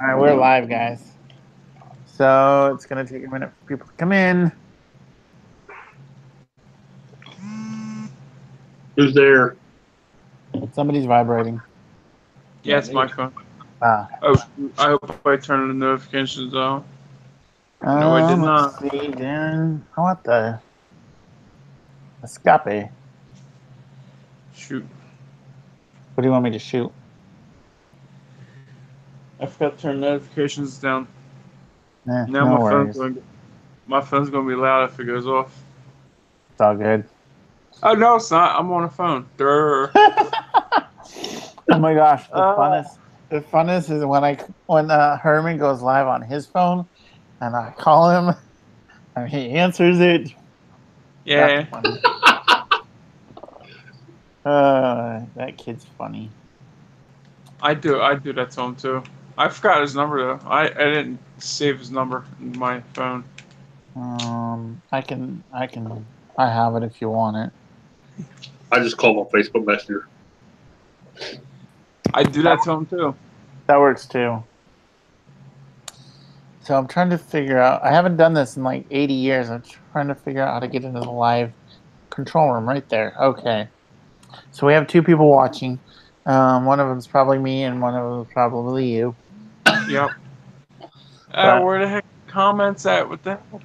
All right, we're live, guys. So it's gonna take a minute for people to come in. Who's there? Somebody's vibrating. Yeah, it's my phone. Ah. Oh, I hope I turned the notifications off. No, I did not. Let's see, Darren. What the? Escape. Shoot. What do you want me to shoot? I forgot to turn notifications down. Now Now no my worries. phone's gonna be loud if it goes off. It's all good. Oh no, it's not. I'm on a phone. Oh my gosh, the funnest is when Herman goes live on his phone, and I call him, and he answers it. Yeah. That kid's funny. I do that to him too. I forgot his number though. I didn't save his number in my phone. I have it if you want it. I just call him on Facebook Messenger. I do that to him too. That works too. So I'm trying to figure out. I haven't done this in like 80 years. I'm trying to figure out how to get into the live control room right there. Okay. So we have two people watching. One of them's probably me, and one of them's probably you. Yep. Where the heck are comments at? What the heck?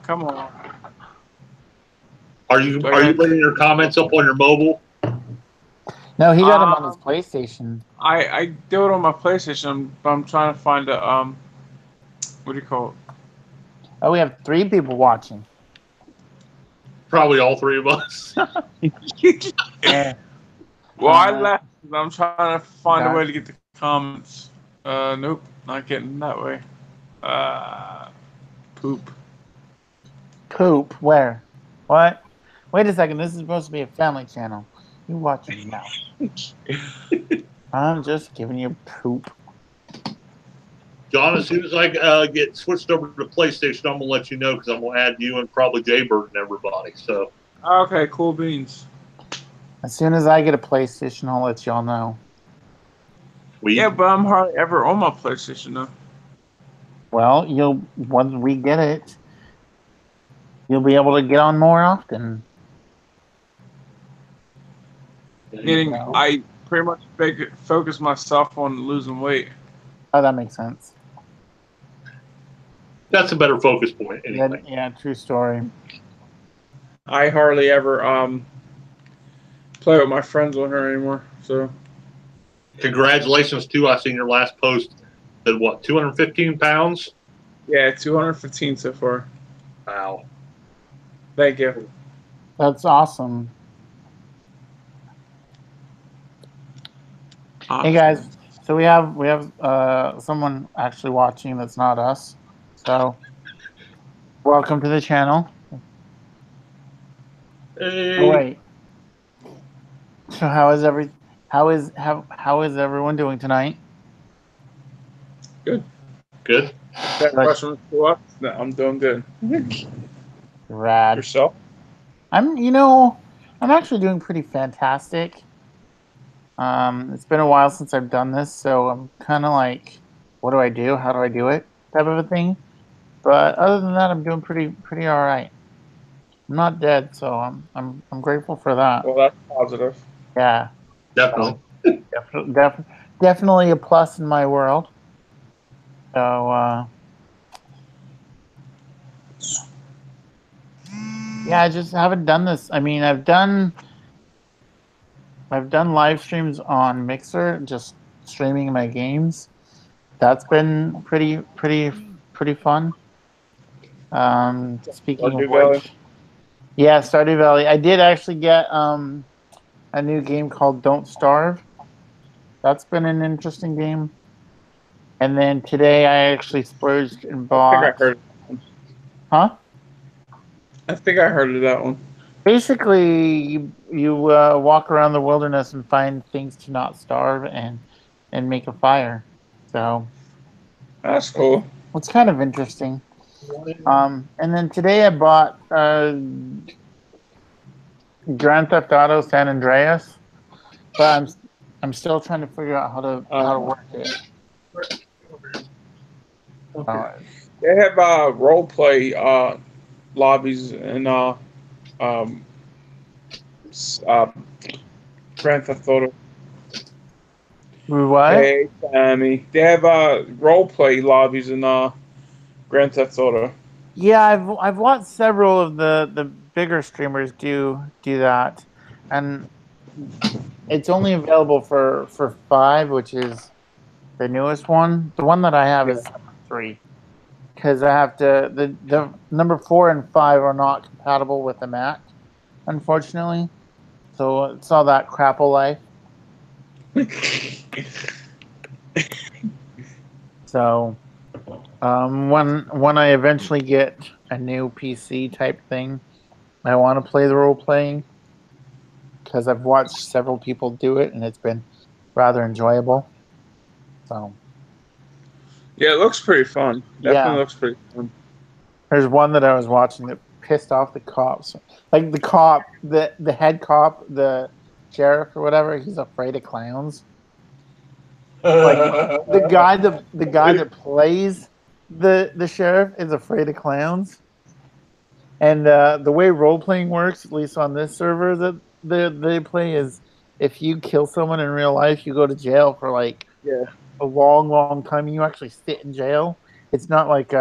Come on. Are you putting your comments up on your mobile? No, he got them on his PlayStation. I do it on my PlayStation, but I'm trying to find a what do you call it? Oh, we have 3 people watching. Probably all 3 of us. Yeah. Well, I left. I'm trying to find a way to get the comments. Nope, not getting that way. Poop. Poop? Where? What? Wait a second. This is supposed to be a family channel. You watching now? I'm just giving you poop. John, as soon as I get switched over to the PlayStation, I'm gonna let you know because I'm gonna add you and probably Jaybird and everybody. So. Okay, cool beans. As soon as I get a PlayStation, I'll let y'all know. Yeah, but I'm hardly ever on my PlayStation though. Well, once we get it, you'll be able to get on more often. I pretty much focus myself on losing weight. Oh, that makes sense. That's a better focus point. Anyway. Yeah, true story. I hardly ever play with my friends on her anymore. So, congratulations too. I seen your last post. At what, 215 pounds? Yeah, 215 so far. Wow. Thank you. That's awesome. Hey guys, so we have someone actually watching that's not us. So, welcome to the channel. Hey. Oh, wait. So how is everyone doing tonight? Good. Good. That question was no, I'm doing good. Rad. Yourself? I'm actually doing pretty fantastic. It's been a while since I've done this, so I'm kind of like, what do I do? How do I do it? Type of a thing. But other than that, I'm doing pretty all right. I'm not dead, so I'm grateful for that. Well, that's positive. Yeah. Definitely. Definitely a plus in my world. So yeah, I just haven't done this. I mean, I've done live streams on Mixer, just streaming my games. That's been pretty fun. Speaking of which, yeah, Stardew Valley. I did actually get a new game called Don't Starve. That's been an interesting game. And then today I actually splurged and bought. I think I heard. Huh? I think I heard of that one. Basically, you walk around the wilderness and find things to not starve and make a fire. So that's cool. It's kind of interesting. And then today I bought Grand Theft Auto San Andreas, but I'm still trying to figure out how to work it. They have role play lobbies in um, Grand Theft Auto. What? Hey, Sammy. They have role play lobbies in Grand Theft Auto. Yeah, I've watched several of the bigger streamers do that, and it's only available for 5, which is the newest one. The one that I have is 3, because I have to the number 4 and 5 are not compatible with the Mac, unfortunately. So it's all that crapple life. So when I eventually get a new PC type thing, I want to play the role playing because I've watched several people do it and it's been rather enjoyable. So Yeah, it looks pretty fun. Definitely yeah, looks pretty fun. there's one that I was watching that pissed off the cops. Like the cop, the head cop, the sheriff or whatever. He's afraid of clowns. Like the guy that plays the sheriff is afraid of clowns. And the way role playing works, at least on this server that they play, is if you kill someone in real life, you go to jail for like a long, long time. And you actually sit in jail. It's not like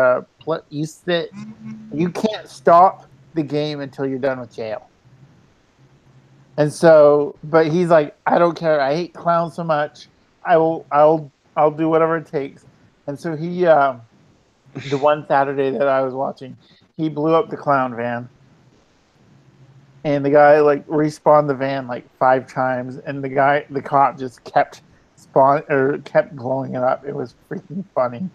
you sit. You can't stop the game until you're done with jail. And so, but he's like, I don't care. I hate clowns so much. I'll do whatever it takes. And so the one Saturday that I was watching, he blew up the clown van. And the guy like respawned the van like 5 times, and the cop just kept kept blowing it up. It was freaking funny.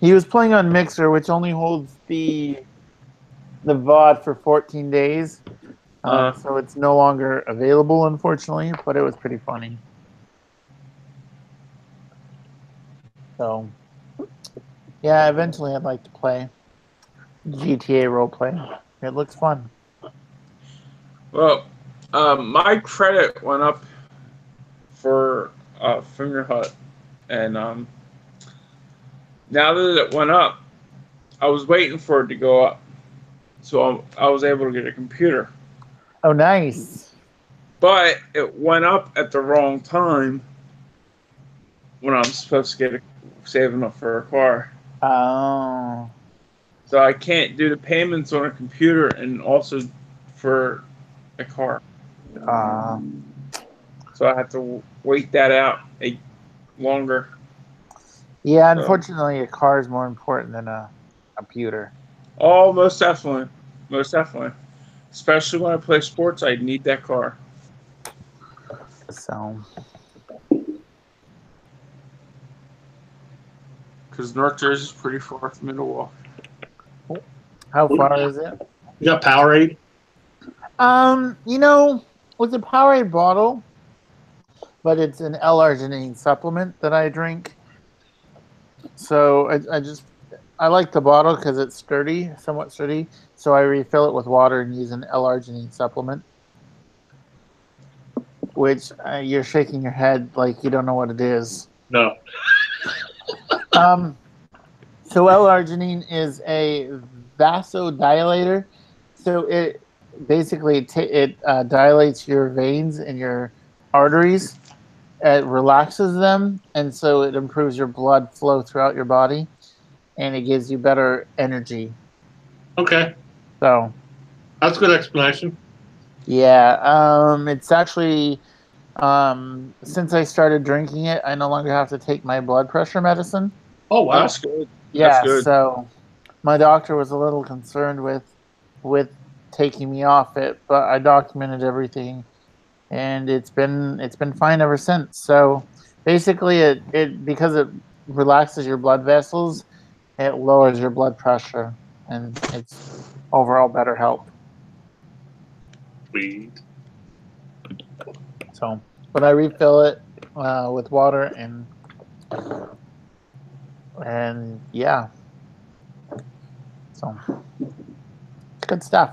He was playing on Mixer, which only holds the VOD for 14 days, so it's no longer available, unfortunately. But it was pretty funny. So, yeah, eventually I'd like to play GTA roleplay. It looks fun. Well, my credit went up for Finger Hut, and now that it went up, I was waiting for it to go up, so I was able to get a computer. Oh, nice. But it went up at the wrong time when I'm supposed to get saving up for a car. Oh. So I can't do the payments on a computer and also for a car. So I have to wait that out longer. Yeah, unfortunately, a car is more important than a computer. Oh, most definitely. Most definitely. Especially when I play sports, I need that car. So. Because North Jersey's pretty far from me to walk. How far is it? You got Powerade? It's a Powerade bottle, but it's an L-arginine supplement that I drink. So I like the bottle because it's sturdy, somewhat sturdy. So I refill it with water and use an L-arginine supplement. Which you're shaking your head like you don't know what it is. No. So L-arginine is a vasodilator. So it basically dilates your veins and your arteries. It relaxes them, and so it improves your blood flow throughout your body, and it gives you better energy. Okay. So that's a good explanation. Yeah, it's actually since I started drinking it, I no longer have to take my blood pressure medicine. Oh wow, that's good. Yeah, that's good. So my doctor was a little concerned with taking me off it, but I documented everything, and it's been fine ever since. So basically, it because it relaxes your blood vessels, it lowers your blood pressure, and it's overall better health. Sweet. So, but I refill it with water and yeah, so good stuff.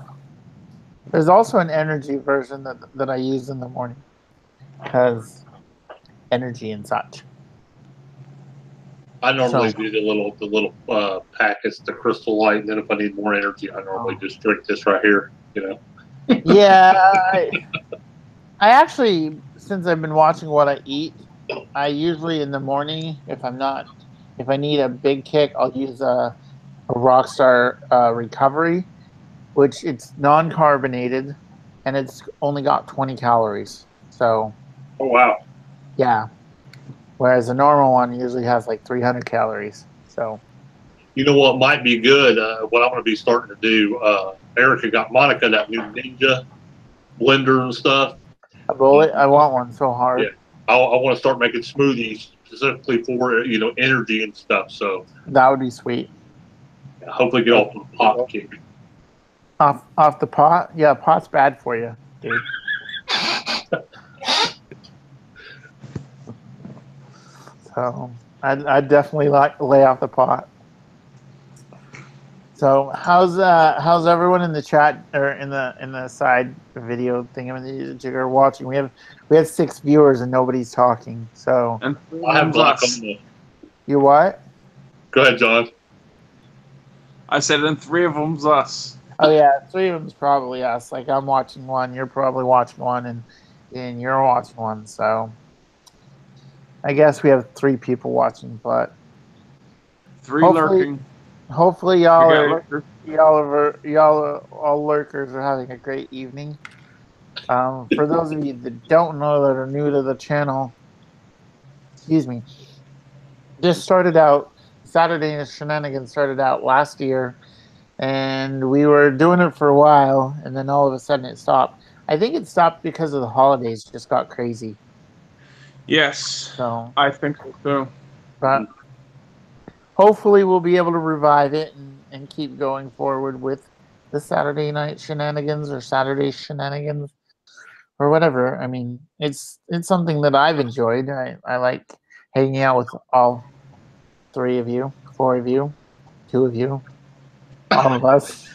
There's also an energy version that I use in the morning because energy and such. I normally do the little packets, the Crystal Light, and then if I need more energy, I normally just drink this right here. You know. Yeah, I actually, since I've been watching what I eat, I usually in the morning, if I need a big kick, I'll use a Rockstar Recovery, which it's non-carbonated, and it's only got 20 calories. So, Oh wow. yeah. Whereas a normal one usually has like 300 calories. So, You know what might be good? What I'm going to be starting to do. Erica got Monica that new Ninja blender and stuff. a bullet, I want one so hard. Yeah, I want to start making smoothies specifically for energy and stuff. So That would be sweet. hopefully get off the pot kick. Off the pot? Yeah, pot's bad for you, dude. So I'd definitely lay off the pot. So how's everyone in the chat or in the side video thing jigger watching? We have 6 viewers and nobody's talking. So And I have black on the. you what? Go ahead, John. I said, and 3 of them's us. Oh yeah, 3 of them's probably us. Like I'm watching one, you're probably watching one, and you're watching one. So I guess we have 3 people watching, but 3 lurking. Hopefully y'all all lurkers are having a great evening. For those of you that don't know that are new to the channel, excuse me, this started out, Saturday Night Shenanigans started out last year, and we were doing it for a while, and then all of a sudden it stopped. I think it stopped because of the holidays just got crazy. Yes, So I think so too. But hopefully we'll be able to revive it and keep going forward with the Saturday Night Shenanigans or Saturday Shenanigans or whatever. I mean, it's something that I've enjoyed. I like hanging out with all 3 of you, 4 of you, 2 of you, all of us.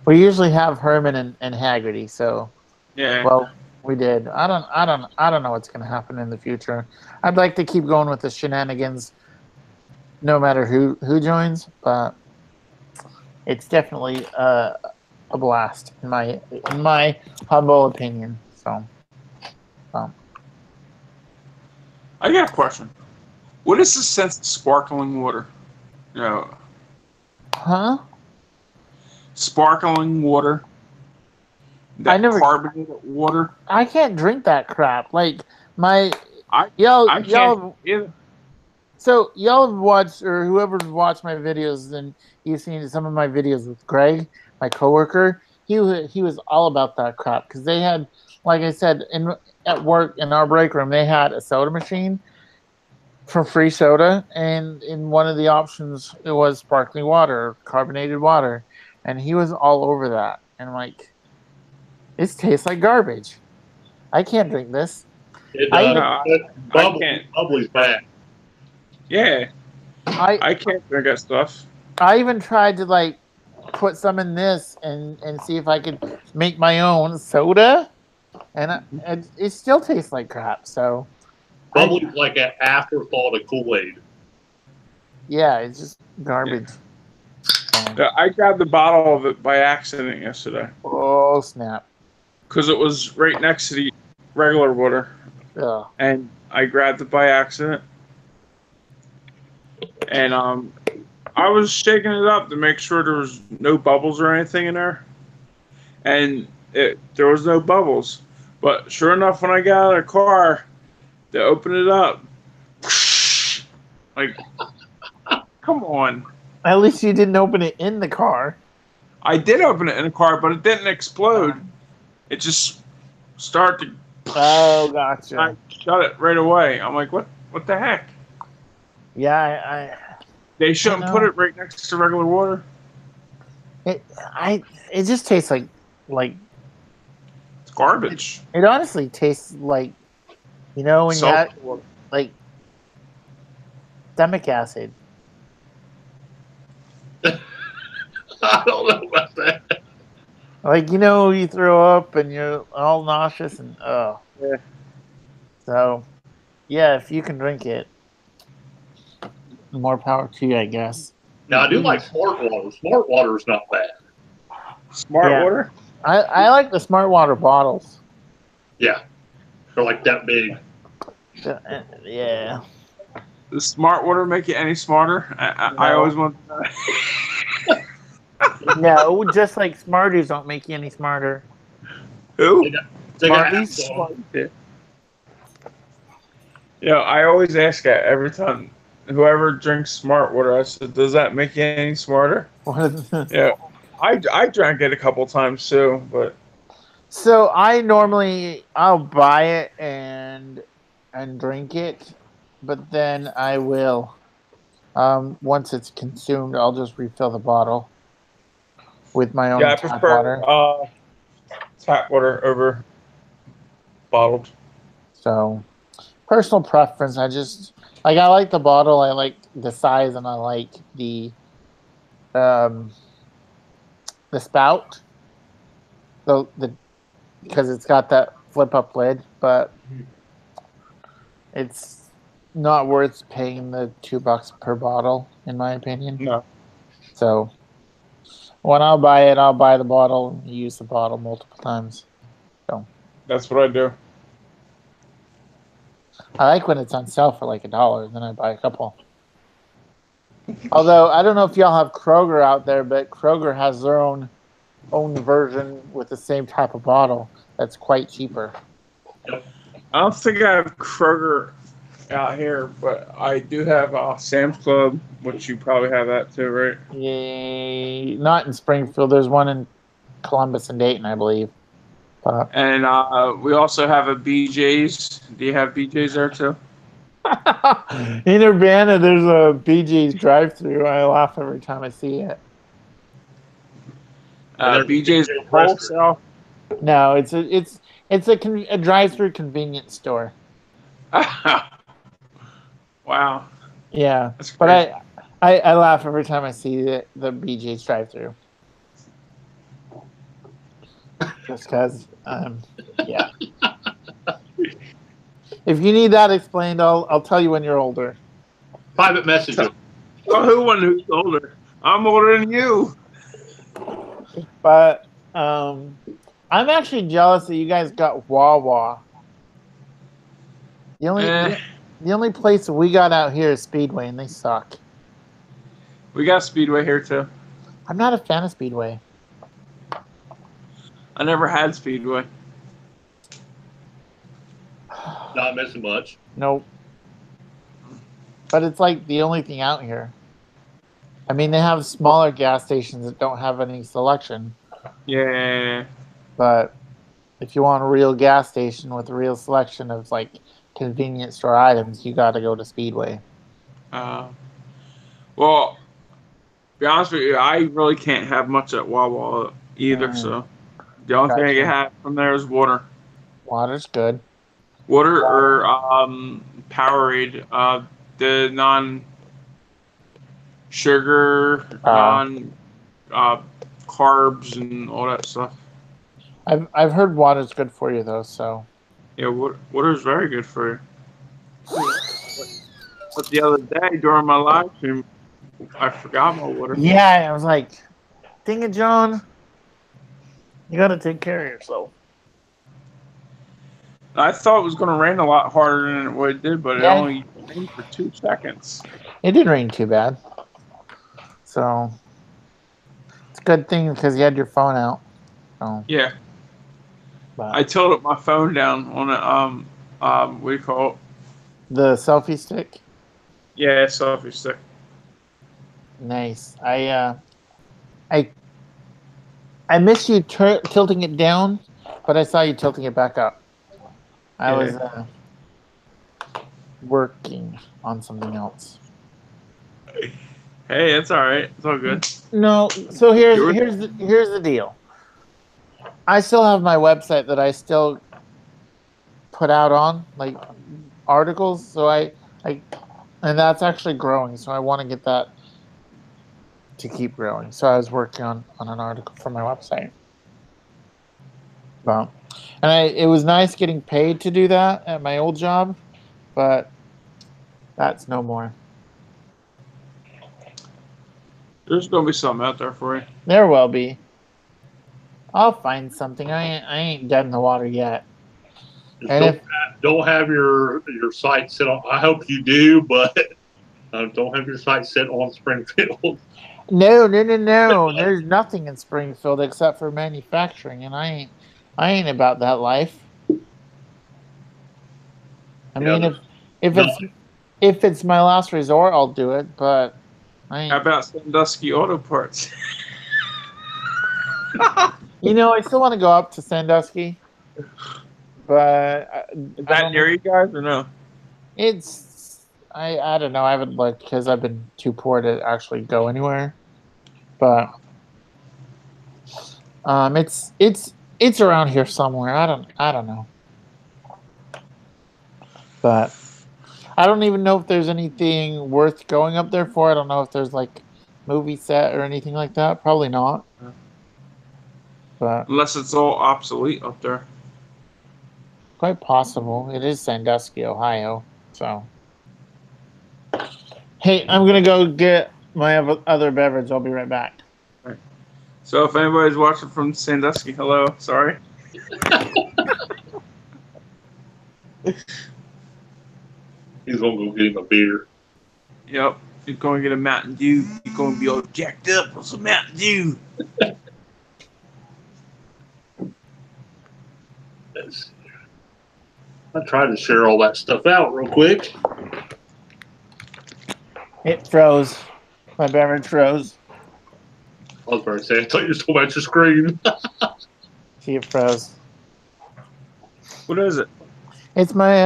We usually have Herman and Haggerty, so Yeah. well, we did. I don't know what's gonna happen in the future. I'd like to keep going with the shenanigans no matter who joins, but it's definitely a blast in my humble opinion. So, I got a question. What is the sense of sparkling water? huh? Sparkling water. I never Carbonated water. I can't drink that crap. Like I y'all can't either. So y'all have watched, or whoever's watched my videos, then you've seen some of my videos with Greg, my coworker. He was all about that crap because they had, like I said, at work in our break room, they had a soda machine for free soda, and in one of the options it was sparkling water, carbonated water, and he was all over that. And like, this tastes like garbage. I can't drink this. Bubbly's bad. Yeah. I can't drink that stuff. I even tried to like put some in this and see if I could make my own soda, and it still tastes like crap. So Bubbly's like an afterthought of Kool-Aid. Yeah, it's just garbage. Yeah, I grabbed the bottle of it by accident yesterday. Oh snap! Because it was right next to the regular water. Ugh. And I grabbed it by accident. And I was shaking it up to make sure there was no bubbles or anything in there. And there was no bubbles. But sure enough, when I got out of the car to open it up, like, come on. At least you didn't open it in the car. I did open it in the car, but it didn't explode. It just started to... Oh, gotcha. I shut it right away. I'm like, what the heck? Yeah, They shouldn't put it right next to regular water. It just tastes like it's garbage. It honestly tastes like, when you have like stomach acid. I don't know about that. Like, you know, you throw up and you're all nauseous and Yeah. So, yeah, if you can drink it, more power to you, I guess. Now I do like smart water. Smart water is not bad. Smart Yeah. water? I like the smart water bottles. Yeah, they're like that big. Yeah. Does smart water make you any smarter? I No. always want to know. No, just like Smarties don't make you any smarter. Who? They got Smarties? apps on 'em. Yeah, I always ask that every time. Whoever drinks smart water, I said, "Does that make you any smarter?" Yeah, I drank it a couple times too, but So I'll buy it and drink it, but then I will once it's consumed, I'll just refill the bottle with my yeah, own I tap prefer water. tap water over bottled. So personal preference. I like the bottle, I like the size, and I like um the spout. The because it's got that flip up lid, but it's not worth paying the $2 per bottle, in my opinion. No, So when I'll buy it, I'll buy the bottle and use the bottle multiple times. So that's what I do. I like when it's on sale for like $1, then I buy a couple. Although I don't know if y'all have Kroger out there, but Kroger has their own version with the same type of bottle that's quite cheaper. I don't think I have Kroger out here, but I do have Sam's Club, which you probably have that too, right? Yay. Not in Springfield. There's one in Columbus and Dayton, I believe. And we also have a BJ's. Do you have BJ's there too? In Urbana, there's a BJ's drive-through. I laugh every time I see it. BJ's wholesale. No, it's a drive-through convenience store. Wow. Yeah, That's but great. I laugh every time I see the BJ's drive-through. Just because, yeah. If you need that explained, I'll tell you when you're older. Private messaging. Oh, who's older? I'm older than you. But I'm actually jealous that you guys got Wawa. The only place we got out here is Speedway, and they suck. We got Speedway here too. I'm not a fan of Speedway. I never had Speedway. Not missing much. Nope. But it's like the only thing out here. I mean, they have smaller gas stations that don't have any selection. Yeah. But if you want a real gas station with a real selection of like convenience store items, you got to go to Speedway. Well, be honest with you, I really can't have much at Wawa either. So the only thing I can have from there is water. Water's good. Water or Powerade, the non-sugar, carbs and all that stuff. I've heard water's good for you though, so. Yeah, water is very good for you. But the other day during my live stream, I forgot my water. Yeah, I was like, dang it, John. You got to take care of yourself. I thought it was going to rain a lot harder than what it did, but it only rained for 2 seconds. It didn't rain too bad. So, it's a good thing because you had your phone out. So. Yeah. But I tilted my phone down on a, what do you call it? The selfie stick? Yeah, selfie stick. Nice. I missed you tilting it down, but I saw you tilting it back up. I was working on something else. Hey, it's all right. It's all good. No, so here's the deal. I still have my website that I still put out on like articles, so and that's actually growing. So I want to get that to keep growing. So I was working on an article for my website. But, it was nice getting paid to do that at my old job, but that's no more. There's gonna be something out there for you. There will be. I'll find something. I ain't dead in the water yet. Just And don't have your sight set on. I hope you do, but don't have your sight set on Springfield. No. There's nothing in Springfield except for manufacturing, and I ain't about that life. I mean, if it's my last resort, I'll do it. But I ain't. How about Sandusky Auto Parts? I still want to go up to Sandusky, but Is that near you guys or no? It's I don't know. I haven't looked because I've been too poor to actually go anywhere. But it's around here somewhere. I don't know. But I don't even know if there's anything worth going up there for. I don't know if there's like movie set or anything like that. Probably not. But Unless it's all obsolete up there. quite possible. It is Sandusky, Ohio. So, hey, I'm gonna go get my other beverage. I'll be right back. Right. So if anybody's watching from Sandusky, hello. Sorry. He's gonna go get him a beer. Yep. You're going to get a Mountain Dew. You're going to be all jacked up with some Mountain Dew. I tried to share all that stuff out real quick. It froze. My beverage froze. I was about to say, I thought you were talking about your screen. See, it froze. What is it? It's my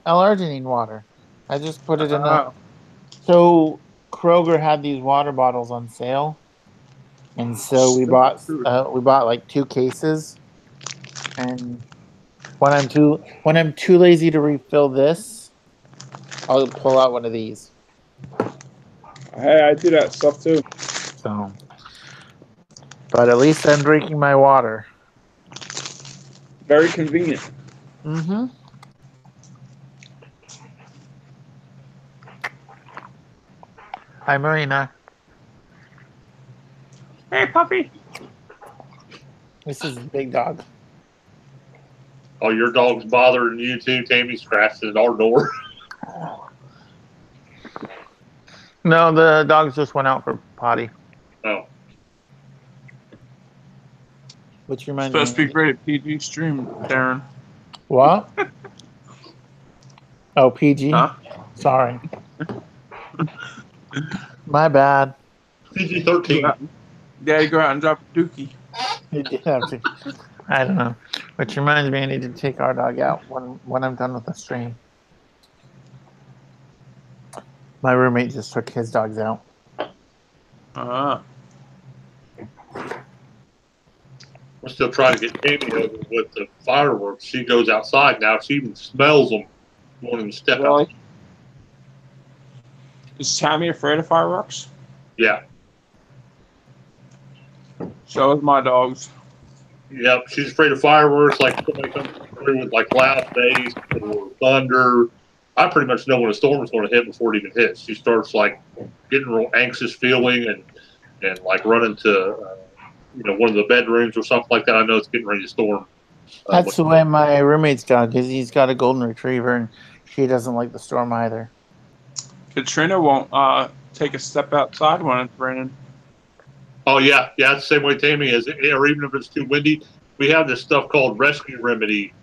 L-arginine water. I just put it in Oh. So Kroger had these water bottles on sale, and so we bought like 2 cases. And when I'm too lazy to refill this, I'll pull out one of these. Hey, I do that stuff too. So, but at least I'm drinking my water. Very convenient. Mm-hmm. Hi, Marina. Hey, puppy. This is Big Dog. Oh, your dog's bothering you too. Tammy scratched at our door. No, the dogs just went out for potty. Oh. Which reminds Supposed to me. be rated PG stream, Daren. What? Oh, PG? Huh? Sorry. My bad. PG-13. Daddy, go out and drop a dookie. You did have to. I don't know. Which reminds me, I need to take our dog out when I'm done with the stream. My roommate just took his dogs out. We're still trying to get Tammy over with the fireworks. She goes outside now. She even smells them. Won't even step out. Is Tammy afraid of fireworks? Yeah. So is my dogs. Yep. She's afraid of fireworks. Like somebody comes through with like loud bass or thunder. I pretty much know when a storm is going to hit before it even hits. She starts like getting a real anxious feeling and like running to one of the bedrooms or something like that. I know it's getting ready to storm. That's the way my roommate's dog is. He's got a golden retriever, and she doesn't like the storm either. Katrina won't take a step outside when it's raining. Oh yeah, it's the same way Tammy is. Or even if it's too windy, we have this stuff called Rescue Remedy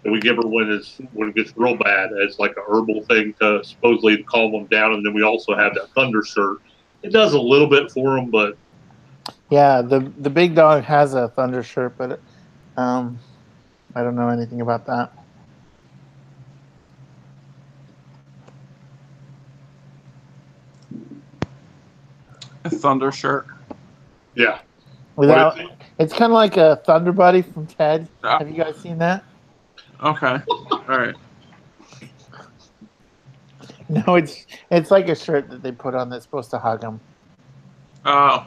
that we give her when it gets real bad. It's like a herbal thing to supposedly calm them down, and then we also have that thunder shirt. It does a little bit for them, but yeah, the big dog has a thunder shirt, but I don't know anything about that. A thunder shirt. Yeah. It's kind of like a Thunder Buddy from Ted. Have you guys seen that? Okay. All right. No, it's like a shirt that they put on that's supposed to hug them. Oh.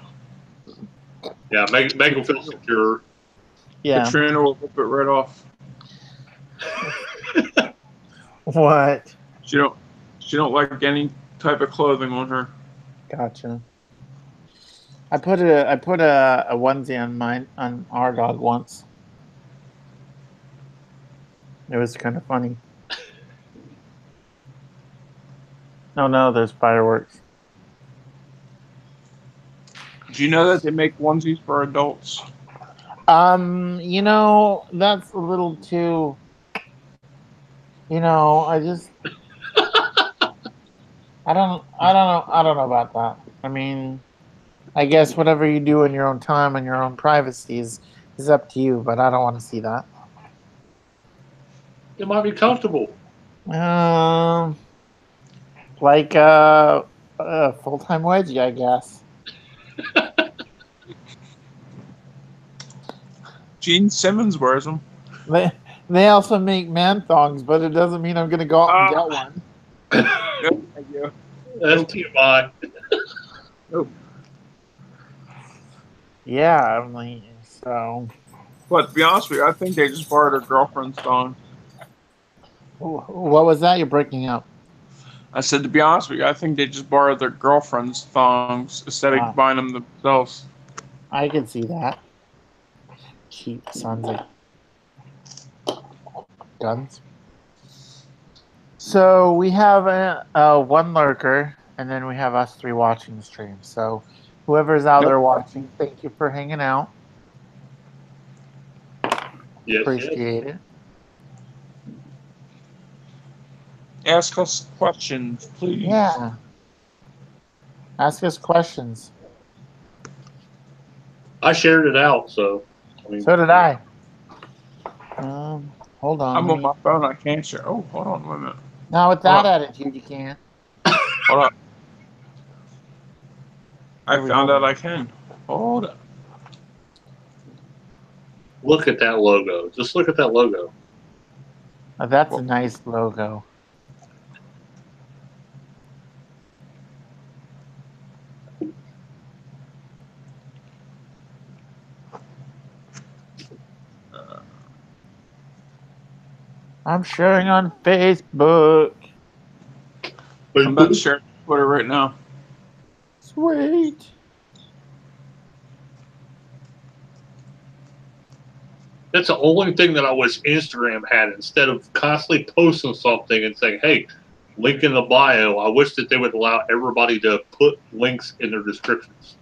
Yeah, make them feel secure. Yeah. Katrina will rip it right off. What? She don't like any type of clothing on her. Gotcha. I put a onesie on our dog once. It was kind of funny. Oh no, there's fireworks. Do you know that they make onesies for adults? You know, that's a little too, you know, I don't know about that. I mean, I guess whatever you do in your own time and your own privacy is up to you, but I don't want to see that. It might be comfortable. Um, like a full-time wedgie, I guess. Gene Simmons wears them. They also make man thongs, but it doesn't mean I'm gonna go out and get one. No, thank you. That's TMI. Nope. Yeah, I'm like, so. But to be honest with you, I think they just borrowed her girlfriend's thong. What was that? You're breaking up. I said, to be honest with you, I think they just borrowed their girlfriend's thongs instead of buying them themselves. I can see that. Cheap sons of guns. So we have one lurker, and then we have us three watching the stream. So whoever's out there watching, thank you for hanging out. Yes, Appreciate it. Ask us questions, please. Yeah. Ask us questions. I shared it out, so. I mean, So did I. Hold on. I'm on my phone. I can't share. Oh, hold on a minute. Now with that attitude, you can't. Hold up. I found out I can. Hold up. Look at that logo. Just look at that logo. Oh, that's a nice logo. I'm sharing on Facebook. I'm about to share Twitter right now. Sweet. That's the only thing that I wish Instagram had. Instead of constantly posting something and saying, hey, link in the bio, I wish that they would allow everybody to put links in their descriptions.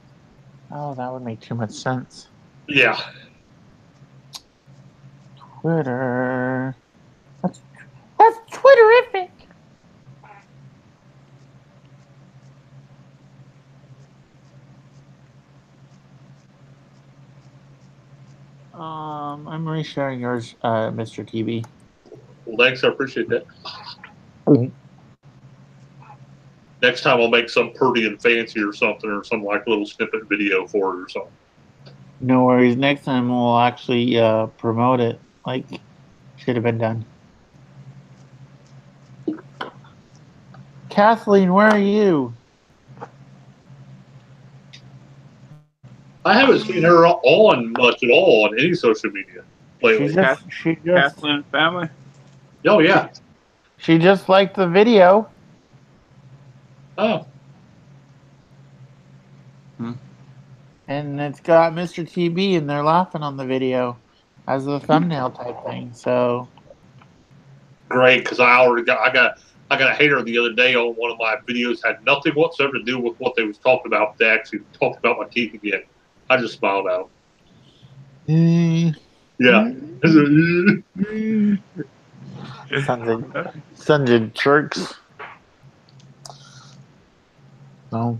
Oh, that would make too much sense. Yeah. Twitter. That's Twitterific. I'm resharing yours, Mr. Teebee. Well, thanks. I appreciate that. Next time I'll make some pretty and fancy or some like little snippet video for it or something. No worries. Next time we'll actually promote it like should have been done. Kathleen, where are you? I haven't seen her on much at all on any social media lately. She just Kathleen family. Oh yeah. She just liked the video. Oh. And it's got Mr. TB and they're laughing on the video as a thumbnail type thing. So Great, because I got a hater the other day on one of my videos, had nothing whatsoever to do with what they was talking about. They actually talked about my teeth again. I just smiled out. Yeah. Sons of jerks. So,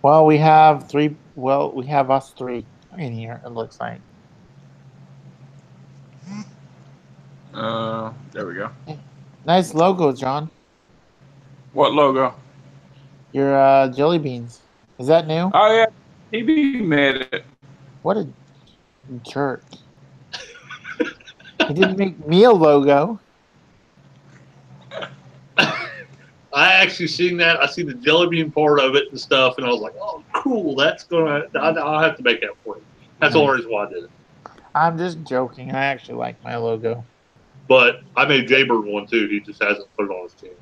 well, we have three. Well, we have us three in here. It looks like. There we go. Nice logo, John. What logo? Your jelly beans. Is that new? Oh yeah, Teebee made it. What a jerk! He didn't make me a logo. I actually seen that. I seen the jelly bean part of it and stuff, and I was like, "Oh, cool! That's gonna. I'll have to make that for you." That's the only reason why I did it. I'm just joking. I actually like my logo. But I made Jaybird one too. He just hasn't put it on his channel.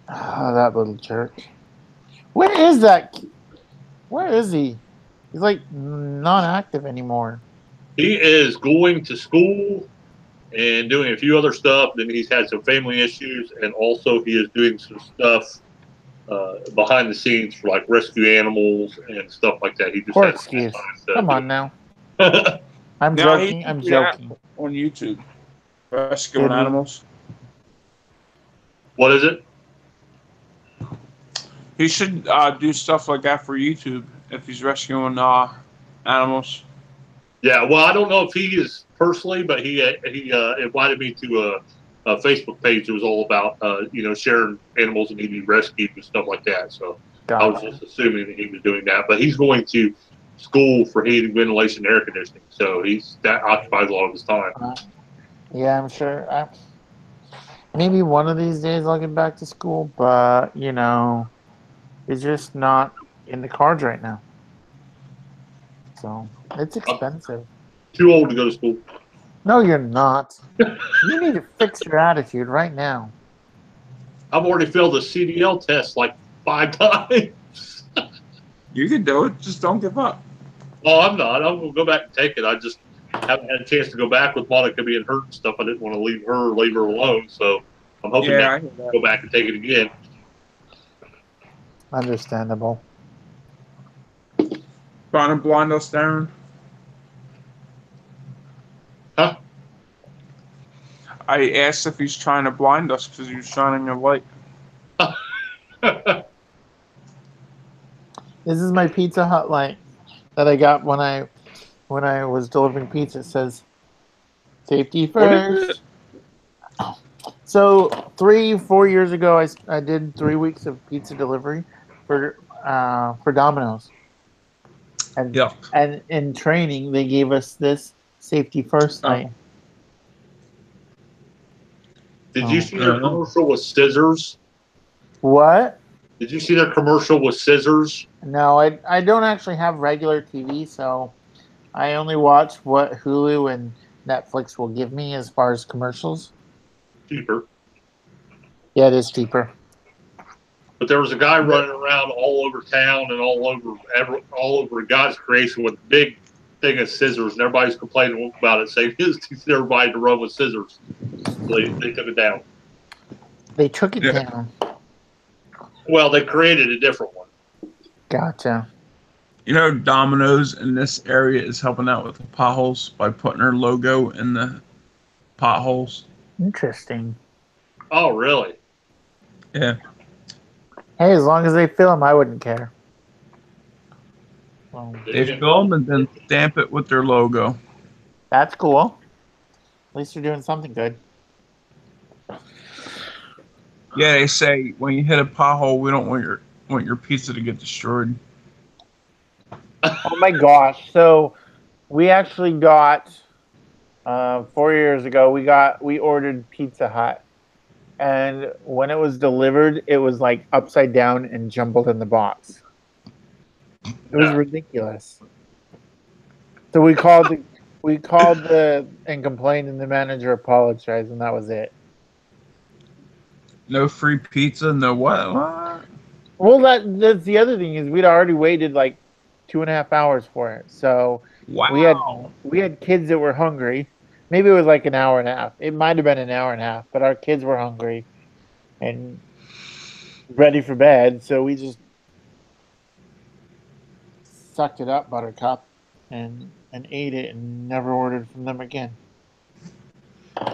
Oh, that little jerk. Where is that? Where is he? He's like not active anymore. He is going to school and doing a few other stuff. Then he's had some family issues, and also he is doing some stuff behind the scenes for like rescue animals and stuff like that. He just Poor has excuse. time Come on now. to I'm Now joking. he I'm do that joking. on YouTube. Rescuing Did he? animals. What is it? He should do stuff like that for YouTube if he's rescuing animals. Yeah, well, I don't know if he is personally, but he invited me to a Facebook page that was all about sharing animals that need to be rescued and stuff like that. So I was Gotcha. just assuming that he was doing that, but he's going to school for heating, ventilation, and air conditioning, so that occupies a lot of his time. Yeah, I'm sure. Maybe one of these days I'll get back to school, but it's just not in the cards right now. So it's expensive. Too old to go to school. No, you're not. You need to fix your attitude right now. I've already failed the CDL test like 5 times. You can do it. Just don't give up. Oh, I'm not. I'm going to go back and take it. I just haven't had a chance to go back with Monica being hurt and stuff. I didn't want to leave her alone, so I'm hoping to go back and take it again. Understandable. Trying to blind us, Darren? Huh? I asked if he's trying to blind us because he was shining a light. This is my Pizza Hut light that I got when I was delivering pizza. It says safety first. So 3-4 years ago, I did 3 weeks of pizza delivery for Domino's, and and in training they gave us this safety first light. Did you see their commercial with scissors? What? Did you see their commercial with scissors? No, I don't actually have regular TV, so I only watch what Hulu and Netflix will give me as far as commercials. Cheaper. Yeah, it is cheaper. But there was a guy running around all over town and all over God's creation with a big thing of scissors, and everybody's complaining about it, saying he's teaching everybody to run with scissors. So they took it down. They took it down. Well, they created a different one. Gotcha. You know, Domino's in this area is helping out with the potholes by putting their logo in the potholes. Interesting. Oh, really? Yeah. Hey, as long as they fill them, I wouldn't care. They fill them and then stamp it with their logo. That's cool. At least you're doing something good. Yeah, they say when you hit a pothole, we don't want your pizza to get destroyed. Oh my gosh! So we actually got 4 years ago. We ordered Pizza Hut, and when it was delivered, it was like upside down and jumbled in the box. It was ridiculous. So we called and complained, and the manager apologized, and that was it. No free pizza, no what? Well, that's the other thing is we'd already waited like 2.5 hours for it. So we had kids that were hungry. Maybe it was like an hour and a half. It might have been an hour and a half, but our kids were hungry and ready for bed. So we just sucked it up, Buttercup, and ate it and never ordered from them again.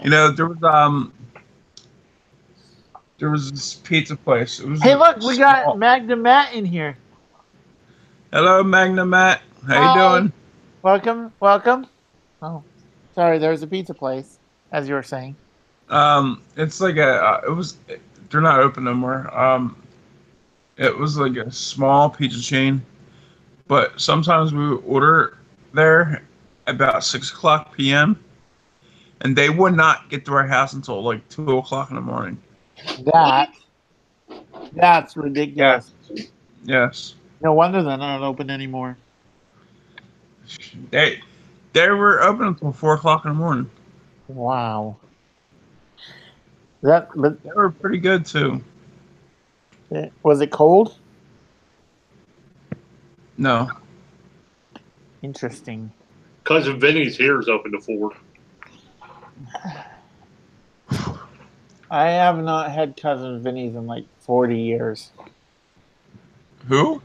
You know, there was this pizza place. Hey, look, we got Magna Matt in here. Hello, Magna Matt. How you doing? Welcome. Oh, sorry, there's a pizza place, as you were saying. It's like they're not open no more. It was like a small pizza chain, but sometimes we would order there about 6:00 p.m. and they would not get to our house until like 2:00 in the morning. That's ridiculous. Yes. No wonder they're not open anymore. They They were open until 4 o'clock in the morning. Wow. They were pretty good too. Was it cold? No. Interesting. Cousin Vinny's here is open to 4. I have not had Cousin Vinny's in like 40 years. Who?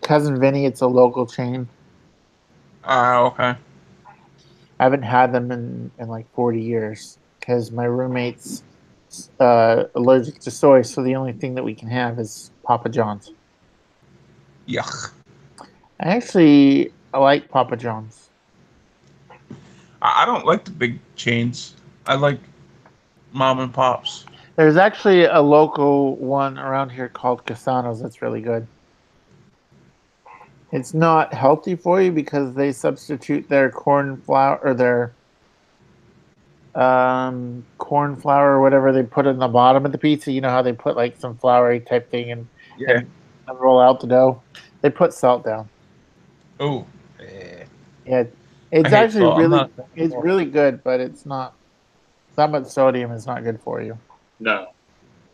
Cousin Vinny, it's a local chain. Okay. I haven't had them in like 40 years because my roommate's allergic to soy, so the only thing that we can have is Papa John's. Yuck. I like Papa John's. I don't like the big chains. I like mom and pops. There's actually a local one around here called Casano's that's really good. It's not healthy for you because they substitute their corn flour or their corn flour or whatever they put in the bottom of the pizza. You know how they put like some floury type thing and roll out the dough. They put salt down. Oh. Yeah, it's actually really good, but it's not. That much sodium is not good for you. No.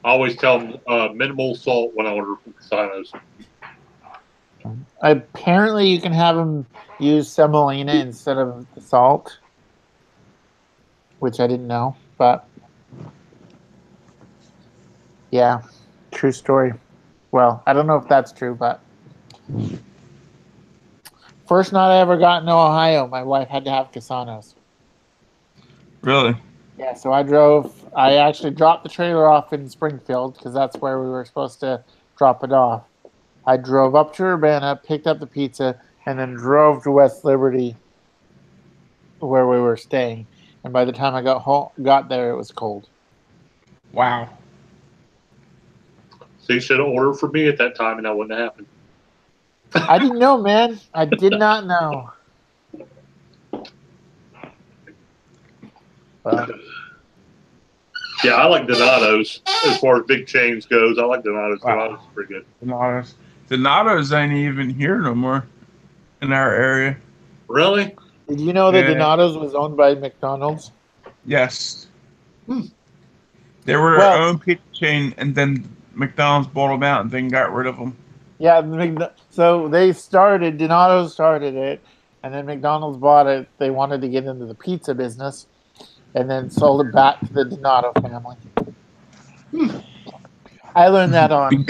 I always tell them minimal salt when I order from Casano's. Apparently, you can have them use semolina instead of the salt, which I didn't know, but yeah, true story. Well, I don't know if that's true, but first night I ever got in Ohio, my wife had to have Casano's. Really? Yeah, so I actually dropped the trailer off in Springfield because that's where we were supposed to drop it off. I drove up to Urbana, picked up the pizza, and then drove to West Liberty where we were staying. And by the time I got there, it was cold. Wow. So you should have ordered for me at that time and that wouldn't have happened. I didn't know, man. I did not know. Well, yeah, I like Donato's as far as big chains goes. I like Donato's. Wow. Donato's is pretty good. Donato's ain't even here no more in our area. Really? Did you know that Donato's was owned by McDonald's? Yes. They were their own pizza chain, and then McDonald's bought them out and then got rid of them. Yeah, so Donato's started it, and then McDonald's bought it. They wanted to get into the pizza business, and then sold it back to the Donato family. I learned that on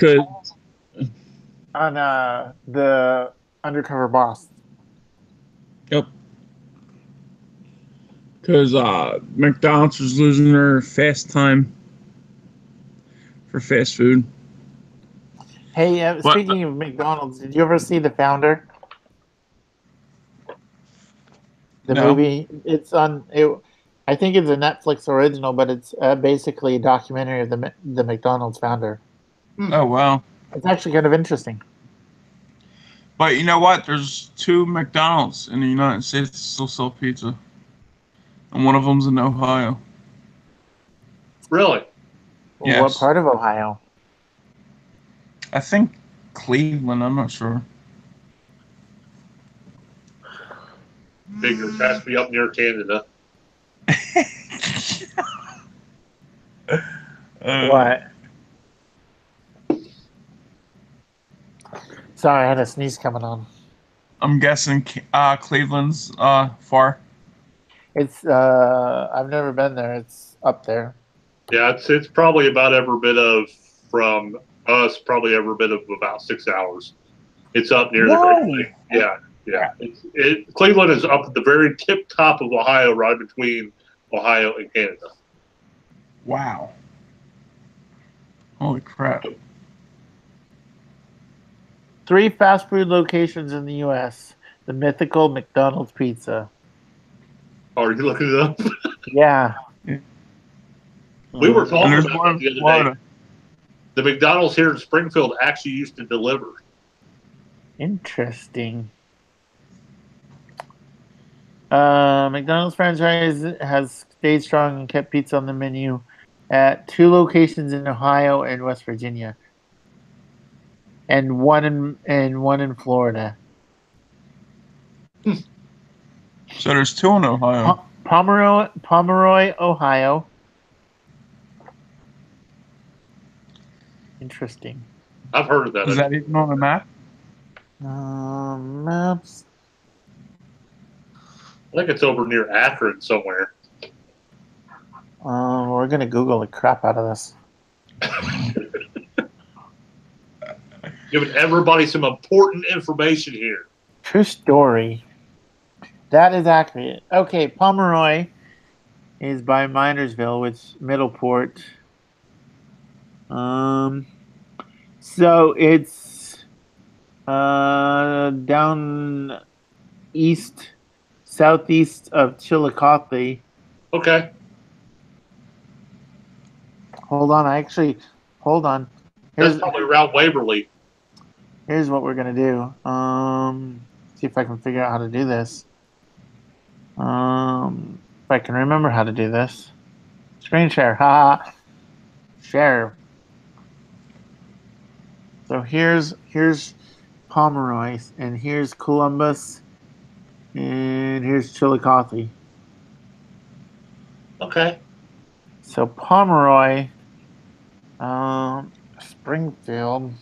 the Undercover Boss. Yep. Because McDonald's was losing their fast time for fast food. Hey, speaking of McDonald's, did you ever see The Founder? The movie? It's on. I think it's a Netflix original, but it's basically a documentary of the McDonald's founder. Oh, wow. It's actually kind of interesting. But you know what? There's 2 McDonald's in the United States that still sell pizza. And one of them's in Ohio. Really? Yes. What part of Ohio? I think Cleveland. I'm not sure. Figures has to be up near Canada. What? Sorry, I had a sneeze coming on. I'm guessing Cleveland's far. It's I've never been there. It's up there. Yeah, it's probably about every bit of from us. Probably every bit of about 6 hours. It's up near the Great Lakes. Yeah. Cleveland is up at the very tip top of Ohio, right between Ohio and Canada. Wow. Holy crap. 3 fast food locations in the U.S. The mythical McDonald's pizza. Oh, are you looking it up? Yeah. We were talking about that the other day. The McDonald's here in Springfield actually used to deliver. Interesting. McDonald's franchise has stayed strong and kept pizza on the menu at 2 locations in Ohio and West Virginia, and one in Florida. So there's 2 in Ohio. Pomeroy, Ohio. Interesting. I've heard of that. Is that even on the map? Maps. I think it's over near Akron somewhere. We're gonna Google the crap out of this. Giving everybody some important information here. True story. That is accurate. Okay, Pomeroy is by Minersville, which Middleport. So it's down east, southeast of Chillicothe. Okay. Hold on, hold on. That's probably around Waverly. Here's what we're gonna do. See if I can figure out how to do this. If I can remember how to do this. Screen share, haha. Share. So here's Pomeroy, and here's Columbus, and here's Chillicothe. Okay. So Pomeroy, Springfield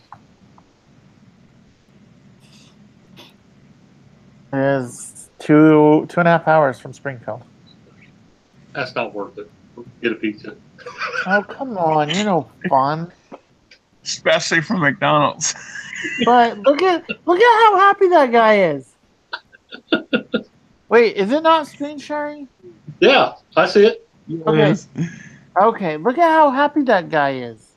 is 2.5 hours from Springfield. That's not worth it. Get a pizza. Oh, come on, you're no fun. Especially from McDonald's. But look at how happy that guy is. Wait, is it not screen sharing? Yeah, I see it. Okay. Okay, look at how happy that guy is.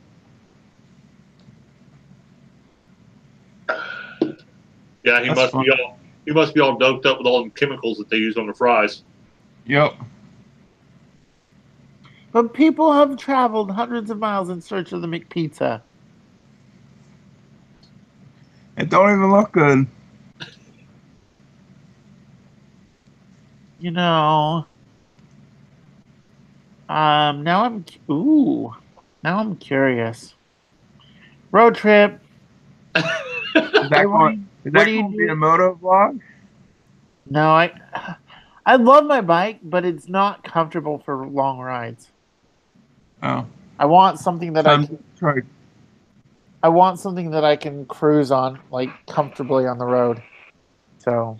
Yeah, he That's must be all doped up with all the chemicals that they use on the fries. Yep. But people have traveled hundreds of miles in search of the McPizza. It don't even look good. You know. Now I'm curious. Road trip. Is that going to be a moto vlog? No, I love my bike, but it's not comfortable for long rides. Oh. I want something that Trike. I want something that I can cruise on, like, comfortably on the road. So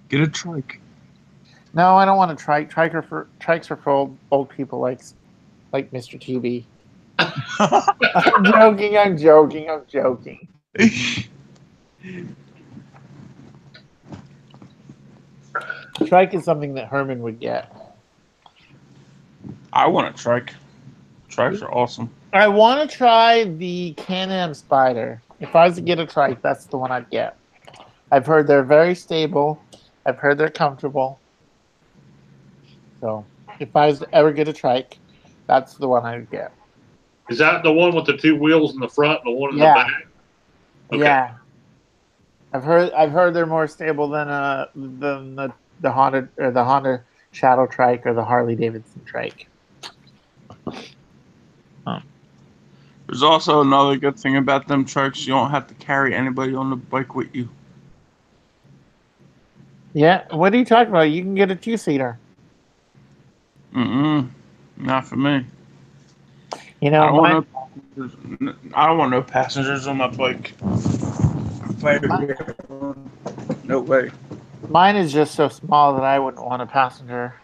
Get a trike. no, I don't want a trike. Trikes are for old people like Mr. Teebee. I'm joking. Trike is something that Herman would get. I want a trike. Trikes are awesome. I want to try the Can-Am Spider. If I was to get a trike, that's the one I'd get. I've heard they're very stable. I've heard they're comfortable. So if I was to ever get a trike, that's the one I'd get. Is that the one with the 2 wheels in the front and the one in the Yeah. back? Okay. Yeah. I've heard they're more stable than the Honda Shadow Trike or the Harley Davidson Trike. There's also another good thing about them trikes. You don't have to carry anybody on the bike with you. Yeah, what are you talking about? You can get a 2-seater. Not for me. You know, I don't want no passengers on my bike. No way. Mine is just so small that I wouldn't want a passenger.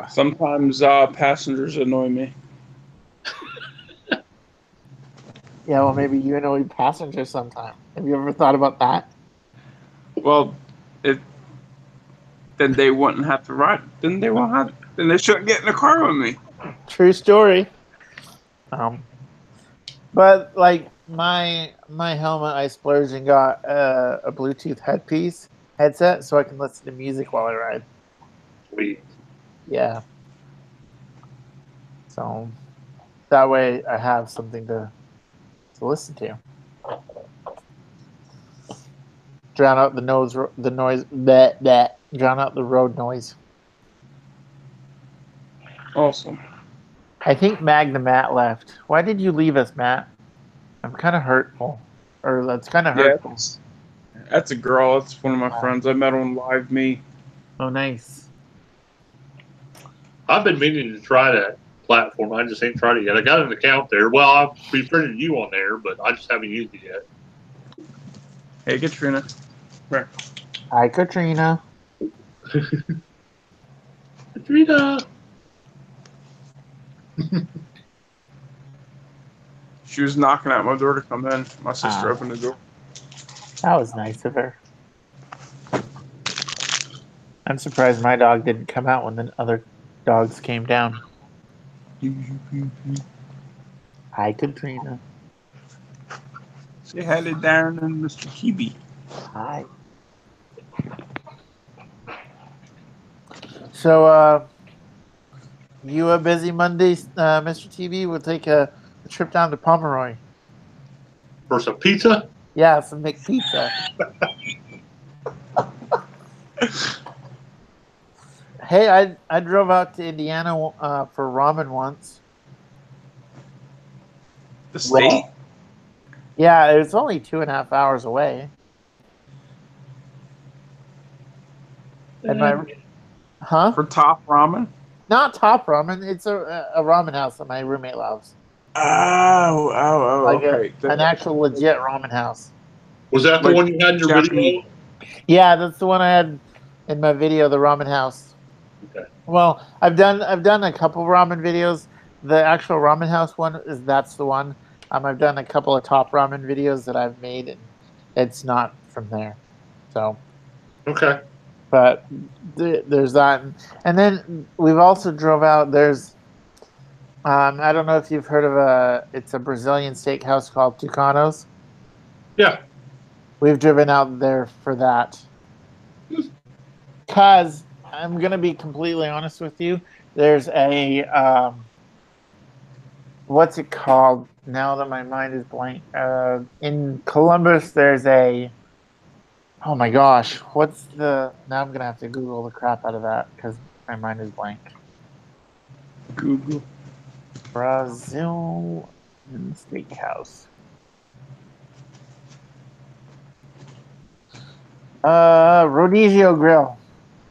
Sometimes passengers annoy me. Yeah, well, maybe you annoy passengers sometime. Have you ever thought about that? Well, then they wouldn't have to ride. Then they shouldn't get in the car with me. True story. But like my helmet, I splurged and got a Bluetooth headset, so I can listen to music while I ride. Sweet. Yeah. So that way I have something to listen to. Drown out the noise. Drown out the road noise. Awesome. I think Matt left. Why did you leave us, Matt? I'm kind of hurtful. or that's kind of Yeah, hurtful. that's a girl. That's one of my Wow. friends. I met on Live Me. Oh, nice. I've been meaning to try that platform. I just ain't tried it yet. I got an account there. Well, I've befriended you on there, but I just haven't used it yet. Hey, Katrina. Right. Hi, Katrina. Katrina. She was knocking at my door to come in. My sister opened the door. That was nice of her. I'm surprised my dog didn't come out when the other dogs came down. Hi, Katrina. Say hi to Daren and Mr. Teebee. Hi. So, you a busy Monday, Mr. TV? We'll take a trip down to Pomeroy. For some pizza? Yeah, some McPizza. Hey, I drove out to Indiana for ramen once. The state? Yeah, it's only 2.5 hours away. And For top ramen? Not Top Ramen. It's a ramen house that my roommate loves. Oh, okay. An actual legit ramen house. Was that the Like one you had in your video? Yeah, that's the one I had in my video, the ramen house. Okay. Well, I've done a couple ramen videos. The actual ramen house one that's the one. I've done a couple of top ramen videos that I've made, and it's not from there. So, Okay. but there's that, and then we've also drove out. There's I don't know if you've heard of it's a Brazilian steakhouse called Tucanos. Yeah. We've driven out there for that. Because I'm going to be completely honest with you. There's what's it called? Now that my mind is blank. In Columbus, there's oh my gosh. Now I'm going to have to Google the crap out of that because my mind is blank. Google. Brazil Steakhouse. Rodizio Grill.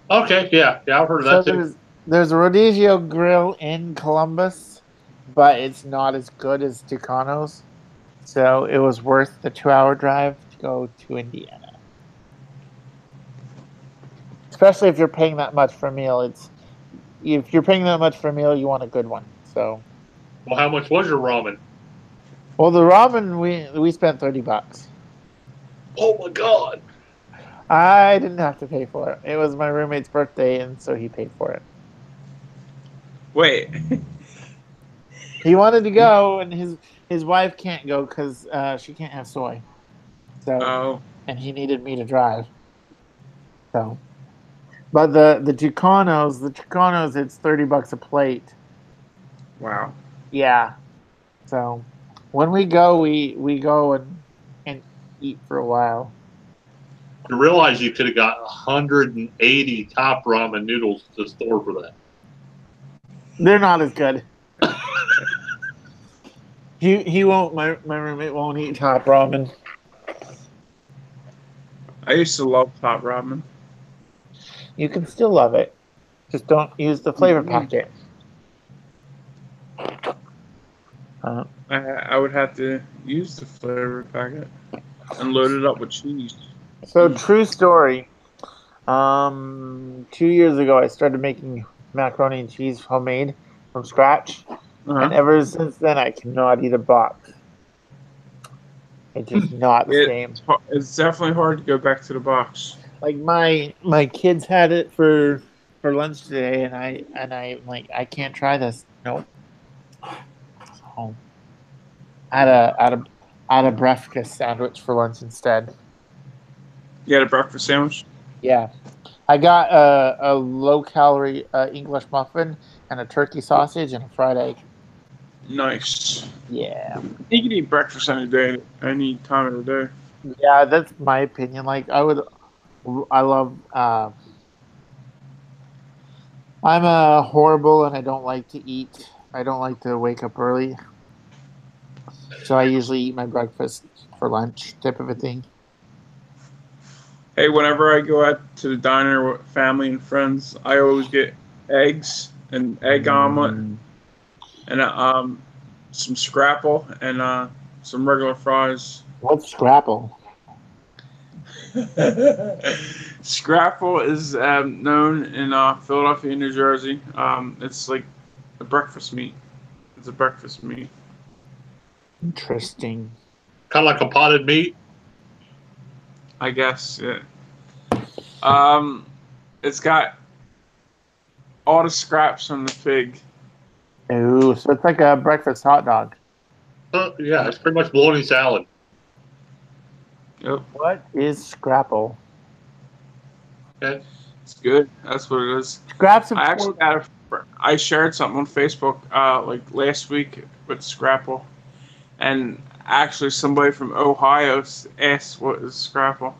Okay. Yeah. Yeah. I've heard of that too. There's a Rodizio Grill in Columbus, but it's not as good as Tucano's. So it was worth the 2-hour drive to go to Indiana. Especially if you're paying that much for a meal. If you're paying that much for a meal, you want a good one. So, Well, how much was your ramen? well, the ramen we spent $30. Oh my God. I didn't have to pay for it. It was my roommate's birthday, and so he paid for it. Wait. He wanted to go, and his wife can't go because she can't have soy. So, and he needed me to drive. So, but the Tucanos, it's $30 a plate. Wow. Yeah. So, when we go, we go and eat for a while. You realize you could have got 180 top ramen noodles to the store for that. They're not as good. He won't. My roommate won't eat top ramen. I used to love top ramen. You can still love it. Just don't use the flavor packet. I would have to use the flavor packet and load it up with cheese. So true story. 2 years ago, I started making macaroni and cheese homemade from scratch, and ever since then, I cannot eat a box. It's just not the same. It's definitely hard to go back to the box. Like my kids had it for lunch today, and I'm like, I can't try this. Nope. So, I had a breakfast sandwich for lunch instead. You had a breakfast sandwich? Yeah. I got a low-calorie English muffin and a turkey sausage and a fried egg. Nice. Yeah. You can eat breakfast any day, any time of the day. Yeah, that's my opinion. Like, I love, I'm horrible and I don't like to eat. I don't like to wake up early. So I usually eat my breakfast for lunch, type of a thing. Hey, whenever I go out to the diner with family and friends, I always get eggs and egg omelet and some scrapple and some regular fries. What's scrapple? Scrapple is known in Philadelphia, New Jersey. It's like a breakfast meat. It's a breakfast meat. Interesting. Kind of like a potted meat. I guess. Yeah. It's got all the scraps from the pig. Ooh, so it's like a breakfast hot dog. Yeah, it's pretty much bologna salad. Yep. What is scrapple? Okay. It's good. That's what it is. Scraps of I actually I shared something on Facebook like last week with Scrapple, and actually somebody from Ohio asked what is Scrapple.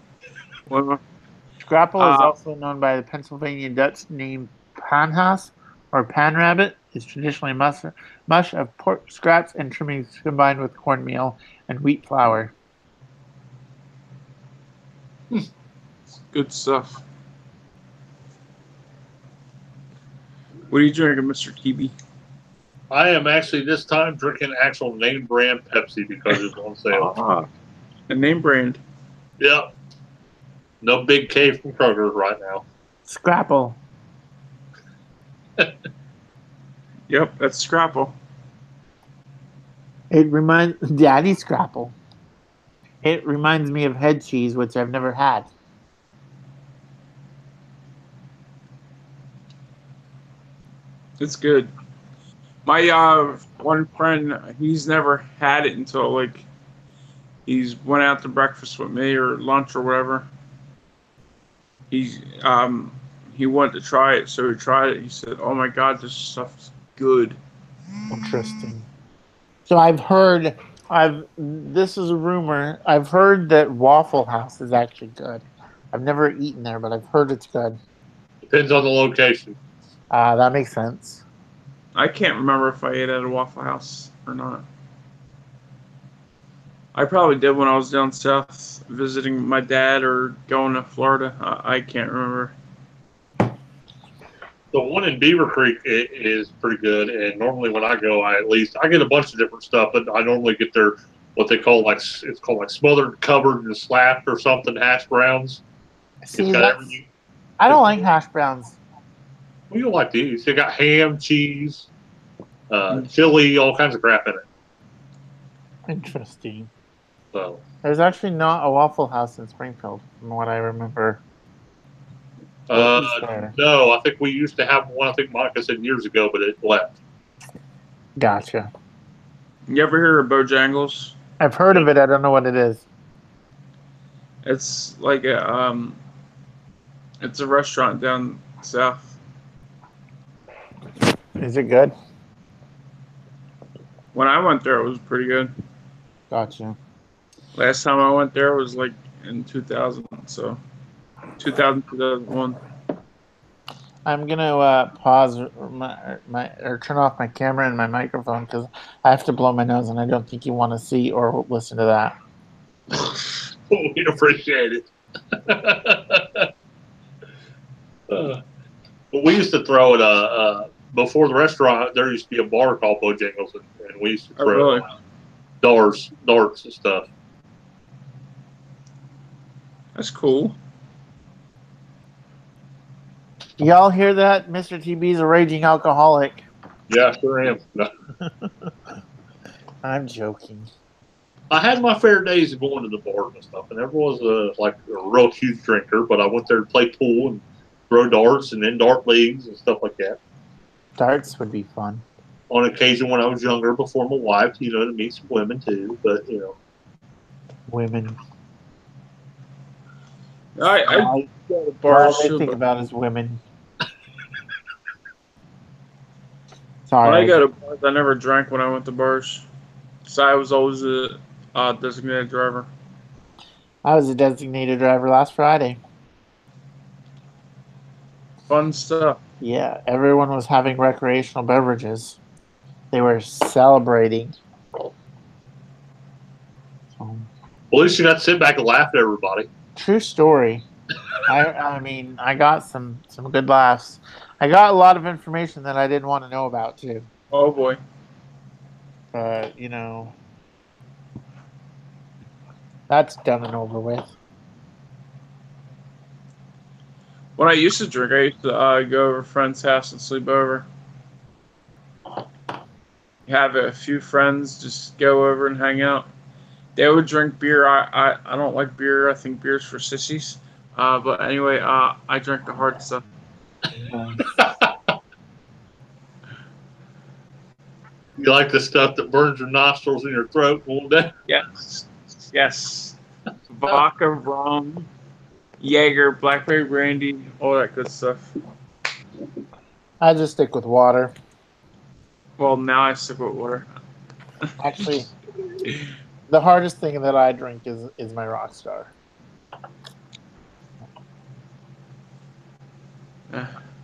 Scrapple is also known by the Pennsylvania Dutch name panhaas or pan rabbit. It's traditionally mush of pork scraps and trimmings combined with cornmeal and wheat flour. It's good stuff. What are you drinking, Mr. Teebee? I am actually this time drinking actual name brand Pepsi because it's on sale. A name brand. Yep. No Big K from Kroger right now. Scrapple. Yep, that's Scrapple. It reminds Daddy Scrapple. It reminds me of head cheese, which I've never had. It's good. My one friend, he's never had it until like he's went out to breakfast with me or lunch or whatever. He wanted to try it, so he tried it. He said, "Oh my God, this stuff's good." Interesting. So this is a rumor. I've heard that Waffle House is actually good. I've never eaten there, but I've heard it's good. Depends on the location. That makes sense. I can't remember if I ate at a Waffle House or not. I probably did when I was down south visiting my dad or going to Florida. I can't remember. The one in Beaver Creek is pretty good, and normally when I go, I get a bunch of different stuff, but I normally get their what they call it's called like smothered, covered, and slapped or something hash browns. See, it's got everything. I don't like hash browns. Well, you don't like these. They got ham, cheese, chili, all kinds of crap in it. Interesting. So there's actually not a Waffle House in Springfield, from what I remember. No, I think we used to have one. I think Monica said years ago, but it left. Gotcha. You ever hear of Bojangles? I've heard of it. I don't know what it is. It's like it's a restaurant down south. Is it good? When I went there, it was pretty good. Gotcha. Last time I went there was like in 2000, so 2001. I'm gonna pause or turn off my camera and my microphone because I have to blow my nose, and I don't think you want to see or listen to that. We appreciate it. But we used to throw it before the restaurant. There used to be a bar called Bojangles, and we used to throw darts and stuff. That's cool. Y'all hear that? Mr. TB's a raging alcoholic. Yeah, sure am. I'm joking. I had my fair days of going to the bars and stuff, and everyone was like a real huge drinker. But I went there to play pool and throw darts and then dart leagues and stuff like that. Darts would be fun. On occasion, when I was younger, before my wife, to meet some women too. But women. I go to bars. All I think about is women. Sorry. When I go to bars, I never drank when I went to bars. So I was always a designated driver. I was a designated driver last Friday. Fun stuff. Yeah, everyone was having recreational beverages. They were celebrating. Well, at least you got to sit back and laugh at everybody. True story. I mean, I got some good laughs. I got a lot of information that I didn't want to know about too. Oh boy. But you know, that's done and over with. When I used to drink, I used to go over a friend's house and sleep over. Have a few friends just go over and hang out. They would drink beer. I don't like beer. I think beer's for sissies. But anyway, I drank the hard stuff. You like the stuff that burns your nostrils and your throat all day? Yes. Yes. Vodka, rum, Jaeger, blackberry brandy, all that good stuff. I just stick with water. Well, now I stick with water. Actually, the hardest thing that I drink is my Rockstar.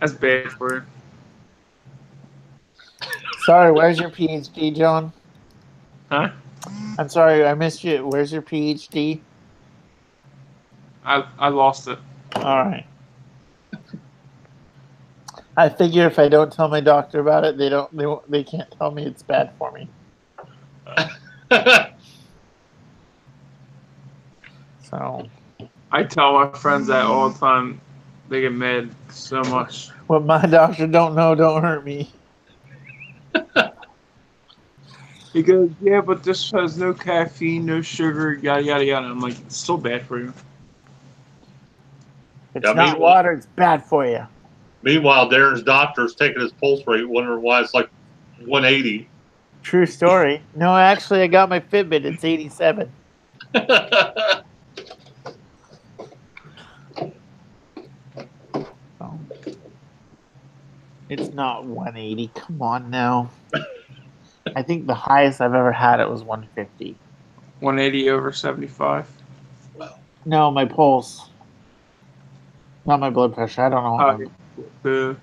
That's bad for you. Sorry, where's your PhD, John? Huh? I'm sorry, I missed you. Where's your PhD? I lost it. All right. I figure if I don't tell my doctor about it, they can't tell me it's bad for me. So I tell my friends that all the time. They get mad so much. what my doctor don't know don't hurt me. He goes, yeah, but this has no caffeine, no sugar, yada yada yada. I'm like, it's still bad for you. It's Yeah, not water, it's bad for you. Meanwhile, Darren's doctor's taking his pulse rate, wondering why it's like 180. True story. No, actually, I got my Fitbit. It's 87. Oh. It's not 180. Come on now. I think the highest I've ever had it was 150. 180 over 75. No, my pulse. Not my blood pressure. I don't know.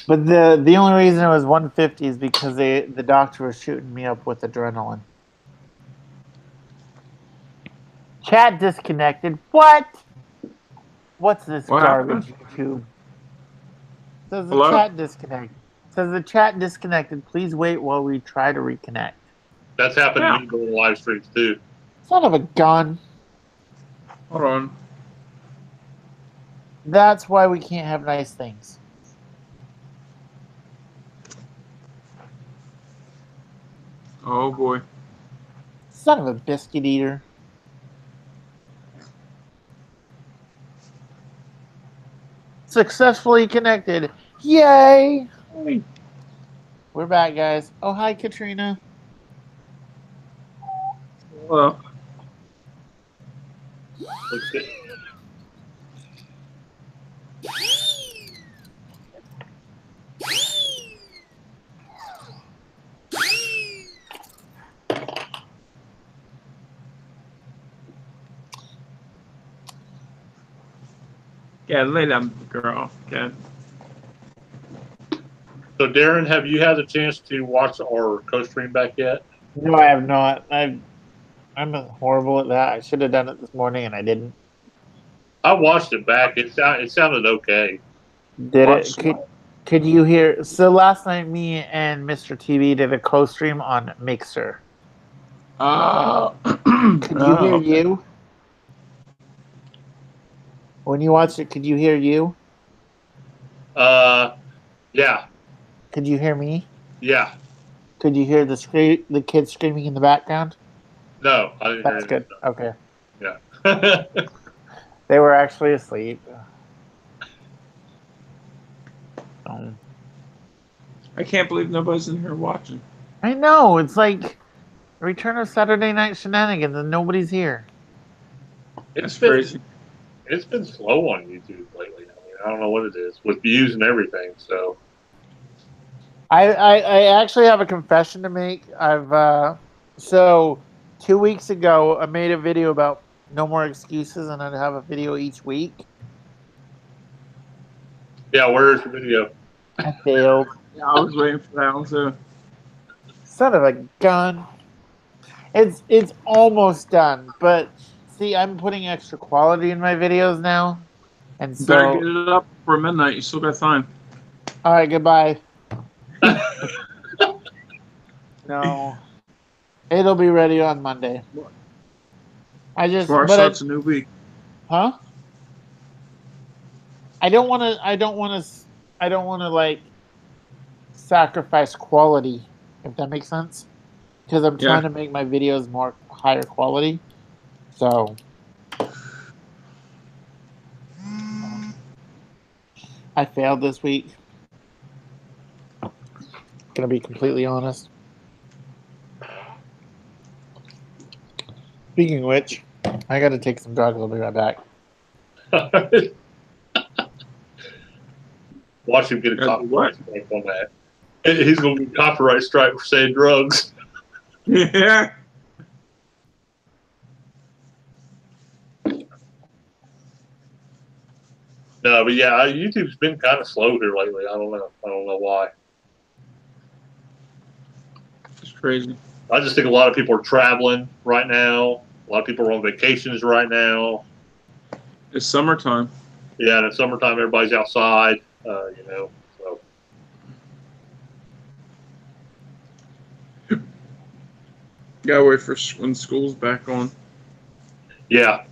But the only reason it was 150 is because the doctor was shooting me up with adrenaline. Chat disconnected. What? What's this garbage YouTube? Says the chat disconnected. Says the chat disconnected. Please wait while we try to reconnect. That's happened to me during live streams too. Son of a gun. Hold on. That's why we can't have nice things. Oh boy. Son of a biscuit eater. Successfully connected. Yay! We're back, guys. Oh, hi, Katrina. Hello. Yeah, lay down, girl. Okay. So, Darren, have you had a chance to watch our co-stream back yet? No, I have not. I'm horrible at that. I should have done it this morning, and I didn't. I watched it back. It sounded okay. Did it? Could you hear? So last night, me and Mr. Teebee did a co-stream on Mixer. Could you hear you? When you watched it, could you hear you? Yeah. Could you hear me? Yeah. Could you hear the kids screaming in the background? No, I didn't That's hear good. Okay. Yeah. They were actually asleep. I can't believe nobody's in here watching. I know. It's like Return of Saturday Night Shenanigans and nobody's here. It's crazy. It's been slow on YouTube lately. I mean, I don't know what it is with views and everything. So, I actually have a confession to make. So 2 weeks ago I made a video about no more excuses, and I'd have a video each week. yeah, where's the video? I failed. Yeah, I was waiting for that one too. Son of a gun. It's almost done, but see, I'm putting extra quality in my videos now, and You better get so it up for midnight. You still got time. all right, goodbye. No, it'll be ready on Monday. Tomorrow starts a new week. Huh? I don't want to. I don't want to. I don't want to like sacrifice quality, if that makes sense, because I'm trying Yeah. to make my videos more higher quality. So I failed this week. Gonna be completely honest. Speaking of which, I got to take some drugs. I'll be right back. Watch him get a Do copyright what? strike on that. He's going to get a copyright strike for saying drugs. Yeah. No, but yeah, YouTube's been kind of slow here lately. I don't know. I don't know why. It's crazy. I just think a lot of people are traveling right now. A lot of people are on vacations right now. It's summertime. Yeah, and it's summertime. Everybody's outside. You know. So Gotta wait for when school's back on. yeah.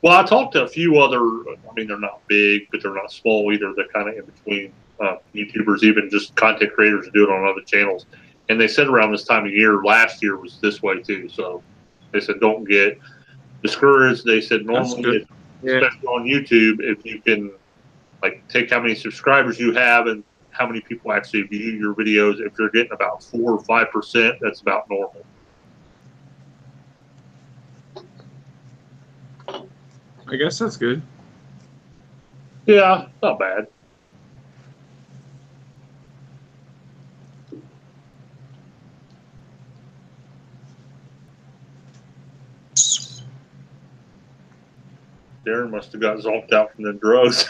Well, I talked to a few other. I mean, they're not big, but they're not small either. They're kind of in between YouTubers, even just content creators who do it on other channels. And they said around this time of year, last year was this way too. So they said don't get discouraged. They said normally, especially on YouTube, if you can like take how many subscribers you have and how many people actually view your videos, if you're getting about 4 or 5%, that's about normal. I guess that's good. Yeah, not bad. Daren must have got zonked out from the drugs.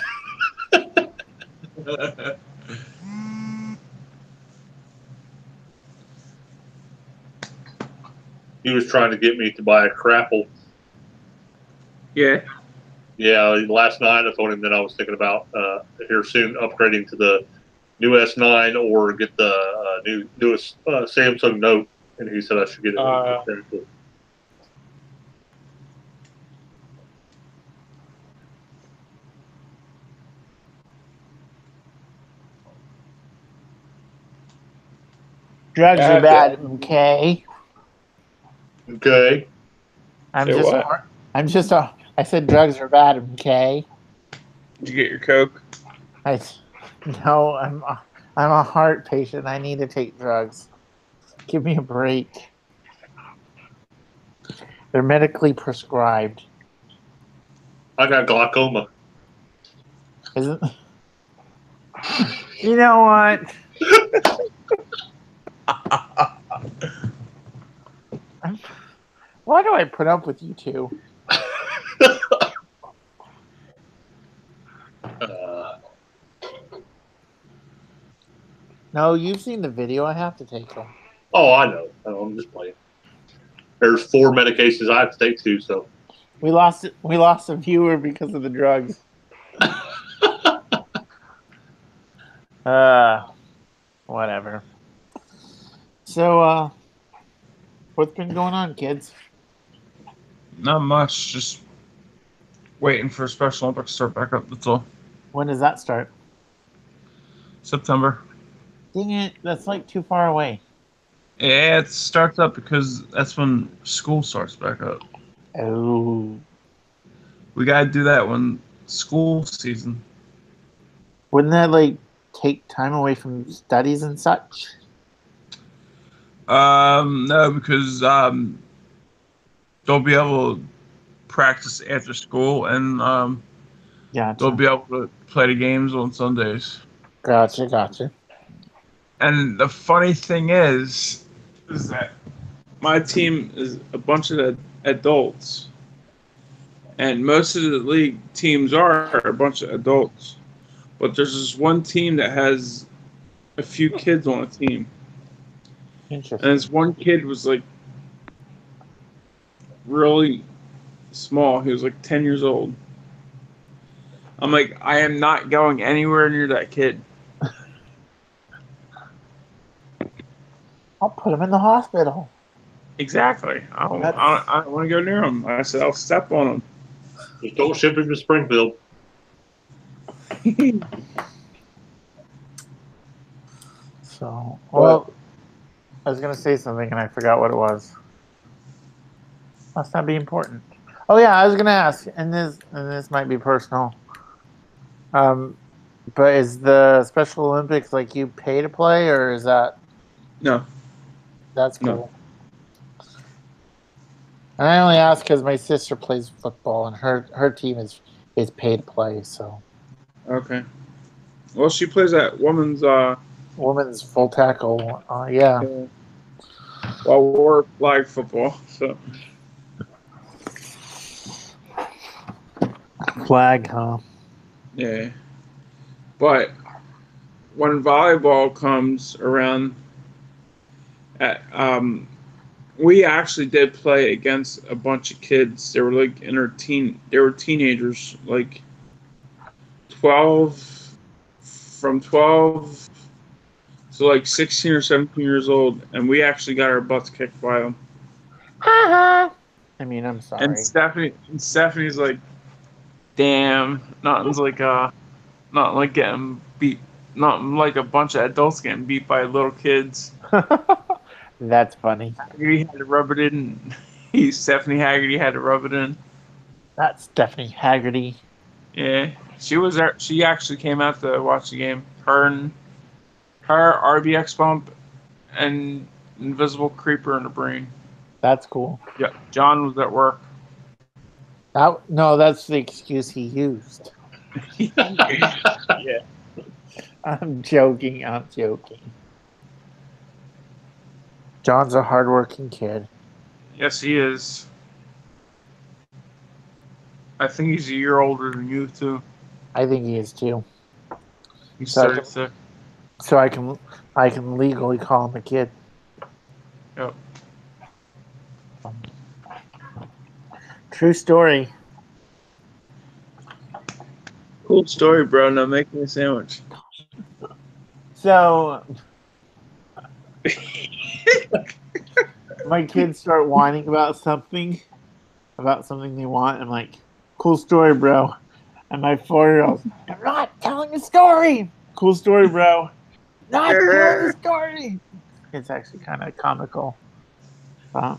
He was trying to get me to buy a crapple. Yeah. Yeah, last night I told him that I was thinking about here soon upgrading to the new S9 or get the newest Samsung Note, and he said I should get it. Drugs are bad, okay? Okay. I'm Say just. what? I'm just. I said drugs are bad, okay? Did you get your Coke? No. I'm a heart patient. I need to take drugs. Give me a break. They're medically prescribed. I got glaucoma. Isn't? You know what? Why do I put up with you two? No, you've seen the video. I have to take them. Oh, I know. I'm just playing. There's 4 medications I have to take too, so. We lost a viewer because of the drugs. Whatever. So, what's been going on, kids? Not much. Just waiting for Special Olympics to start back up. That's all. When does that start? September. Dang it, that's like too far away. Yeah, it starts up because that's when school starts back up. Oh. We gotta do that when school season. Wouldn't that like take time away from studies and such? No, because they'll be able to practice after school, and Gotcha. they'll be able to play the games on Sundays. Gotcha. And the funny thing is that my team is a bunch of adults, and most of the league teams are a bunch of adults. But there's this one team that has a few kids on a team. Interesting. And this one kid was like really small. He was like 10 years old. I'm like, I am not going anywhere near that kid. I'll put him in the hospital. Exactly. I don't want to go near him. I said, I'll step on Just don't ship him to Springfield. him. So, well, I was going to say something and I forgot what it was. Must not be important. Oh yeah, I was going to ask, and this might be personal. But is the Special Olympics like you pay to play, or is that? No. That's cool. No. And I only ask because my sister plays football, and her team is pay to play. So. Okay. Well, she plays that women's full tackle. Yeah. Well, we're flag football, so. Flag, huh? Yeah. But when volleyball comes around, we actually did play against a bunch of kids. They were like they were teenagers, like from 12 to like 16 or 17 years old, and we actually got our butts kicked by them. I mean, I'm sorry. And Stephanie's like, damn, not like getting beat, not like a bunch of adults getting beat by little kids. That's funny. Haggerty had to rub it in. Stephanie Haggerty had to rub it in. That's Stephanie Haggerty. Yeah, she was there. She actually came out to watch the game. Her RBX bump, and Invisible Creeper in the brain. That's cool. Yeah, John was at work. No, that's the excuse he used. Yeah. I'm joking. John's a hardworking kid. Yes, he is. I think he's a year older than you too. I think he is too. He's 36. So I can legally call him a kid. Yep. True story. Cool story, bro. Now make me a sandwich. So my kids start whining about something they want. I'm like, cool story, bro. And my 4-year-old, I'm not telling a story. Cool story, bro. Not telling a story. It's actually kind of comical. I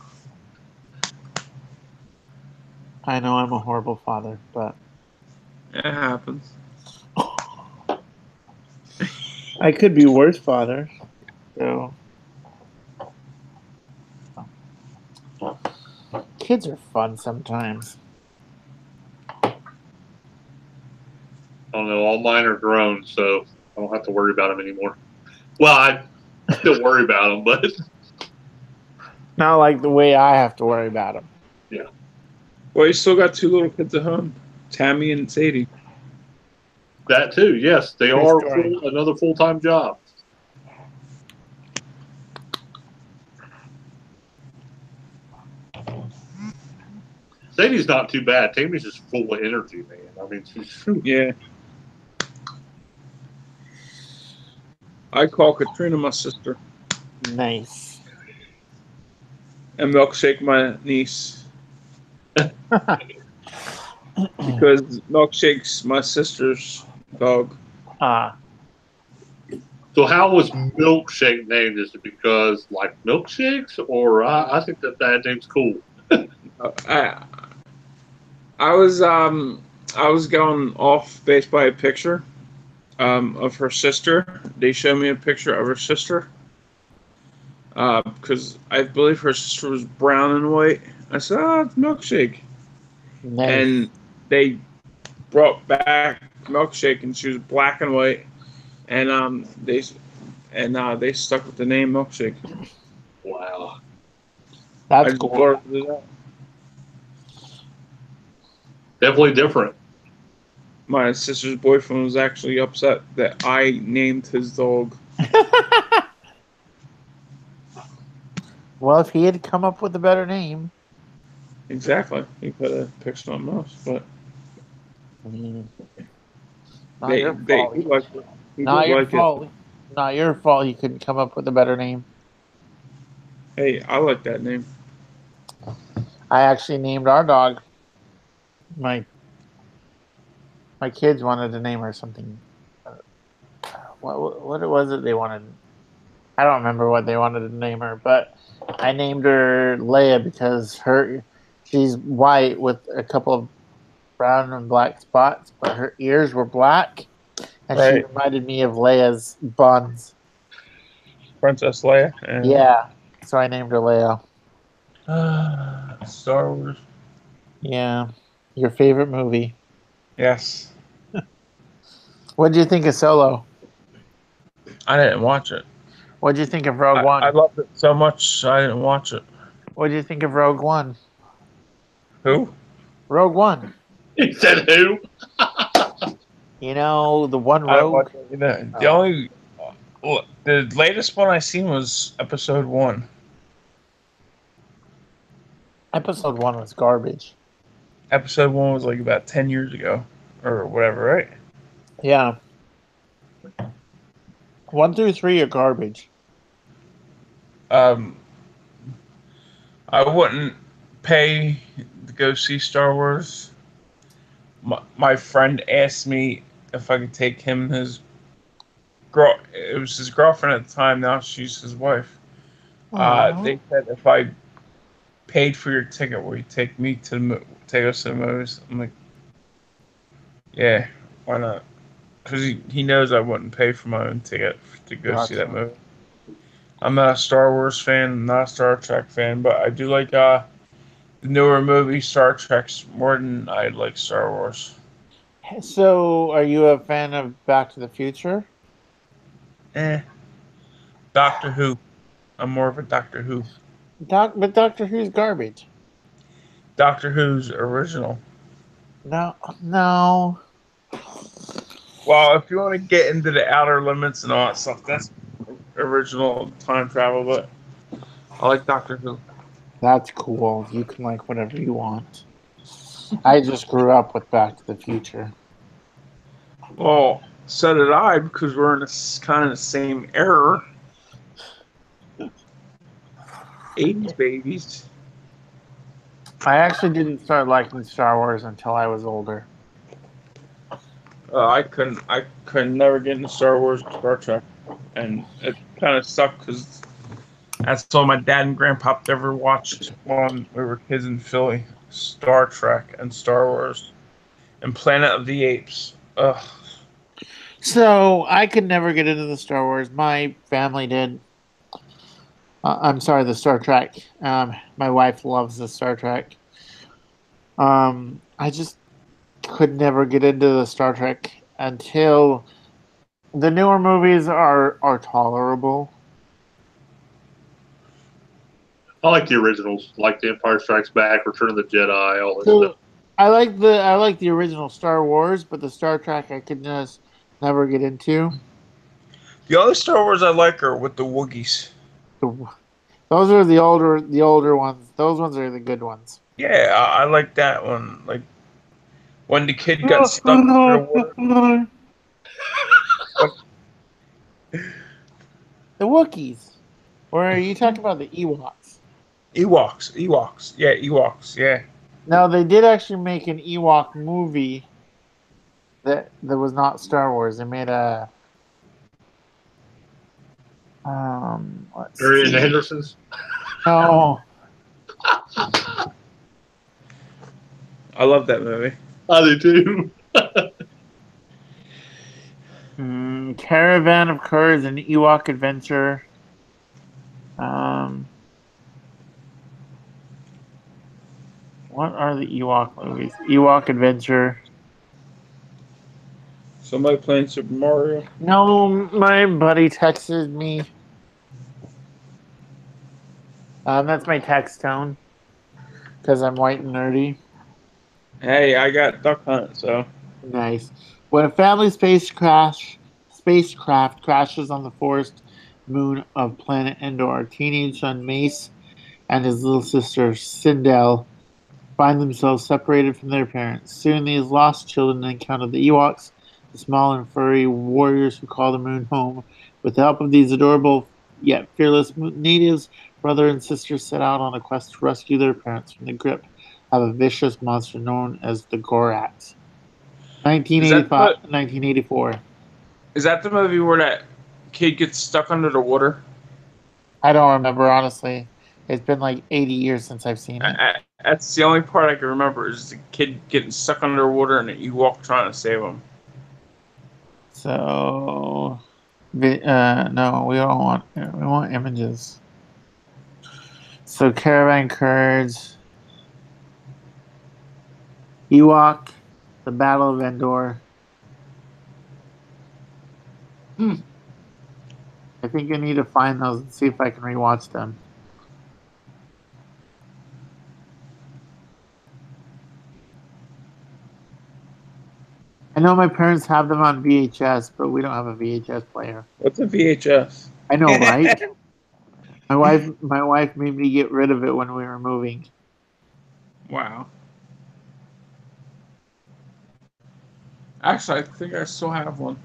know I'm a horrible father, but It happens. I could be worse father. So kids are fun sometimes. I don't know. All mine are grown, so I don't have to worry about them anymore. Well, I still worry about them, but not like the way I have to worry about them. Yeah. Well, you still got 2 little kids at home, Tammy and Sadie. That too, yes. They are another full-time job. Sadie's not too bad. Tammy's just full of energy, man. I mean, she's... Yeah. I call Katrina my sister. Nice. And Milkshake my niece. Because Milkshake's my sister's dog. So how was Milkshake named? Is it because like milkshakes, or I think that name's cool. I was going off based by a picture of her sister. They showed me a picture of her sister because I believe her sister was brown and white. I said, "Oh, it's Milkshake," Nice. and they brought back Milkshake, and she was black and white, and they stuck with the name Milkshake. Wow, that's cool. Definitely different. My sister's boyfriend was actually upset that I named his dog. Well, if he had come up with a better name. Exactly. He could have picked something else, but Mm, not they your they fault. he liked it. He Not did your like it. fault. Not your fault. You couldn't come up with a better name. Hey, I like that name. I actually named our dog. My my kids wanted to name her something. What was it they wanted? I don't remember what they wanted to name her, but I named her Leia because she's white with a couple of brown and black spots, but her ears were black, and she Right. reminded me of Leia's buns. Princess Leia. And Yeah, so I named her Leia. Star Wars. Yeah, your favorite movie. Yes. What did you think of Solo? I didn't watch it. What did you think of Rogue I One? loved it so much I didn't watch it. What did you think of Rogue One? Who? Rogue One. He said who? You know, the one I didn't Rogue. watch it either. The Oh. only the latest one I seen was episode 1. Episode 1 was garbage. Episode 1 was like about 10 years ago or whatever, right? Yeah. 1 through 3 are garbage. I wouldn't pay to go see Star Wars. My friend asked me if I could take him, his girl. It was his girlfriend at the time. Now she's his wife. Aww. They said if I paid for your ticket, will you take me to take us to the movies? I'm like, yeah, why not? Because he knows I wouldn't pay for my own ticket to go see that Gotcha. movie. I'm not a Star Wars fan, I'm not a Star Trek fan, but I do like the newer movie Star Trek's more than I like Star Wars. So, are you a fan of Back to the Future? Eh. Doctor Who. I'm more of a Doctor Who. But Doctor Who's garbage. Doctor Who's original. No, no. Well, if you want to get into the outer limits and all that stuff, that's original time travel, but I like Doctor Who. That's cool. You can like whatever you want. I just grew up with Back to the Future. Well, so did I because we're in kind of the same era. 80s babies. I actually didn't start liking Star Wars until I was older. I couldn't never get into Star Wars or Star Trek, and it kind of sucked because that's all my dad and grandpa ever watched when we were kids in Philly. Star Trek and Star Wars and Planet of the Apes. Ugh. So I could never get into the Star Wars. My family did. I'm sorry, the Star Trek. My wife loves the Star Trek. I just could never get into the Star Trek until the newer movies are tolerable. I like the originals, like The Empire Strikes Back, Return of the Jedi, all this So stuff. I like the original Star Wars, but the Star Trek I could just never get into. The only Star Wars I like are with the Wookiees. Those are the older ones. Those ones are the good ones. Yeah, I like that one. Like when the kid got stuck under the water. The Wookiees. Or are you talking about the Ewoks? Ewoks. Yeah, Ewoks. Yeah. No, they did actually make an Ewok movie that was not Star Wars. They made a let's Are you in the see. Hendersons? No. I love that movie. I do too. Caravan of Courage and Ewok Adventure. What are the Ewok movies? Ewok Adventure. Somebody playing Super Mario. No, my buddy texted me. That's my text tone because I'm white and nerdy. Hey, I got Duck Hunt, so. Nice. When a family spacecraft crashes on the forest moon of planet Endor, teenage son Mace and his little sister Sindel find themselves separated from their parents. Soon these lost children encounter the Ewoks, the small and furry warriors who call the moon home. With the help of these adorable yet fearless natives, brother and sister set out on a quest to rescue their parents from the grip of a vicious monster known as the Gorax. Is that 1985, the 1984. is that the movie where that kid gets stuck under the water? I don't remember, honestly. It's been like 80 years since I've seen it. That's the only part I can remember is the kid getting stuck underwater and you walk trying to save him. So, no, we don't want. We want images. So, caravan courage, Ewok, the Battle of Endor. I think I need to find those and see if I can rewatch them. I know my parents have them on VHS, but we don't have a VHS player. What's a VHS? I know, right? My wife made me get rid of it when we were moving. Wow. Actually, I think I still have one.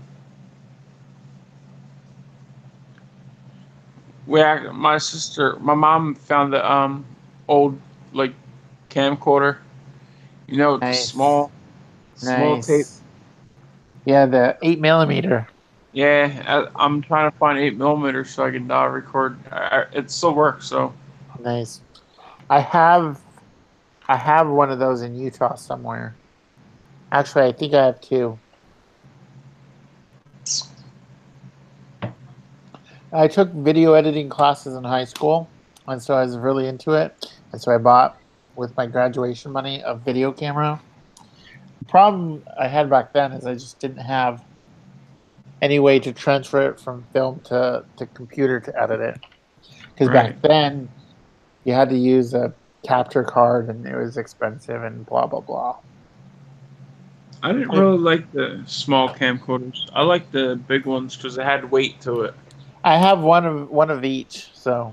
My mom found the old like camcorder. You know, the Nice. small tape. Yeah, the 8mm. Yeah, I'm trying to find 8mm so I can record. It still works, so. Nice. I have one of those in Utah somewhere. Actually, I think I have two. I took video editing classes in high school, and so I was really into it. And so I bought, with my graduation money, a video camera. The problem I had back then is I just didn't have any way to transfer it from film to computer to edit it. Because back then, you had to use a capture card, and it was expensive, and blah, blah, blah. I didn't really like the small camcorders. I like the big ones because it had weight to it. I have one of each. So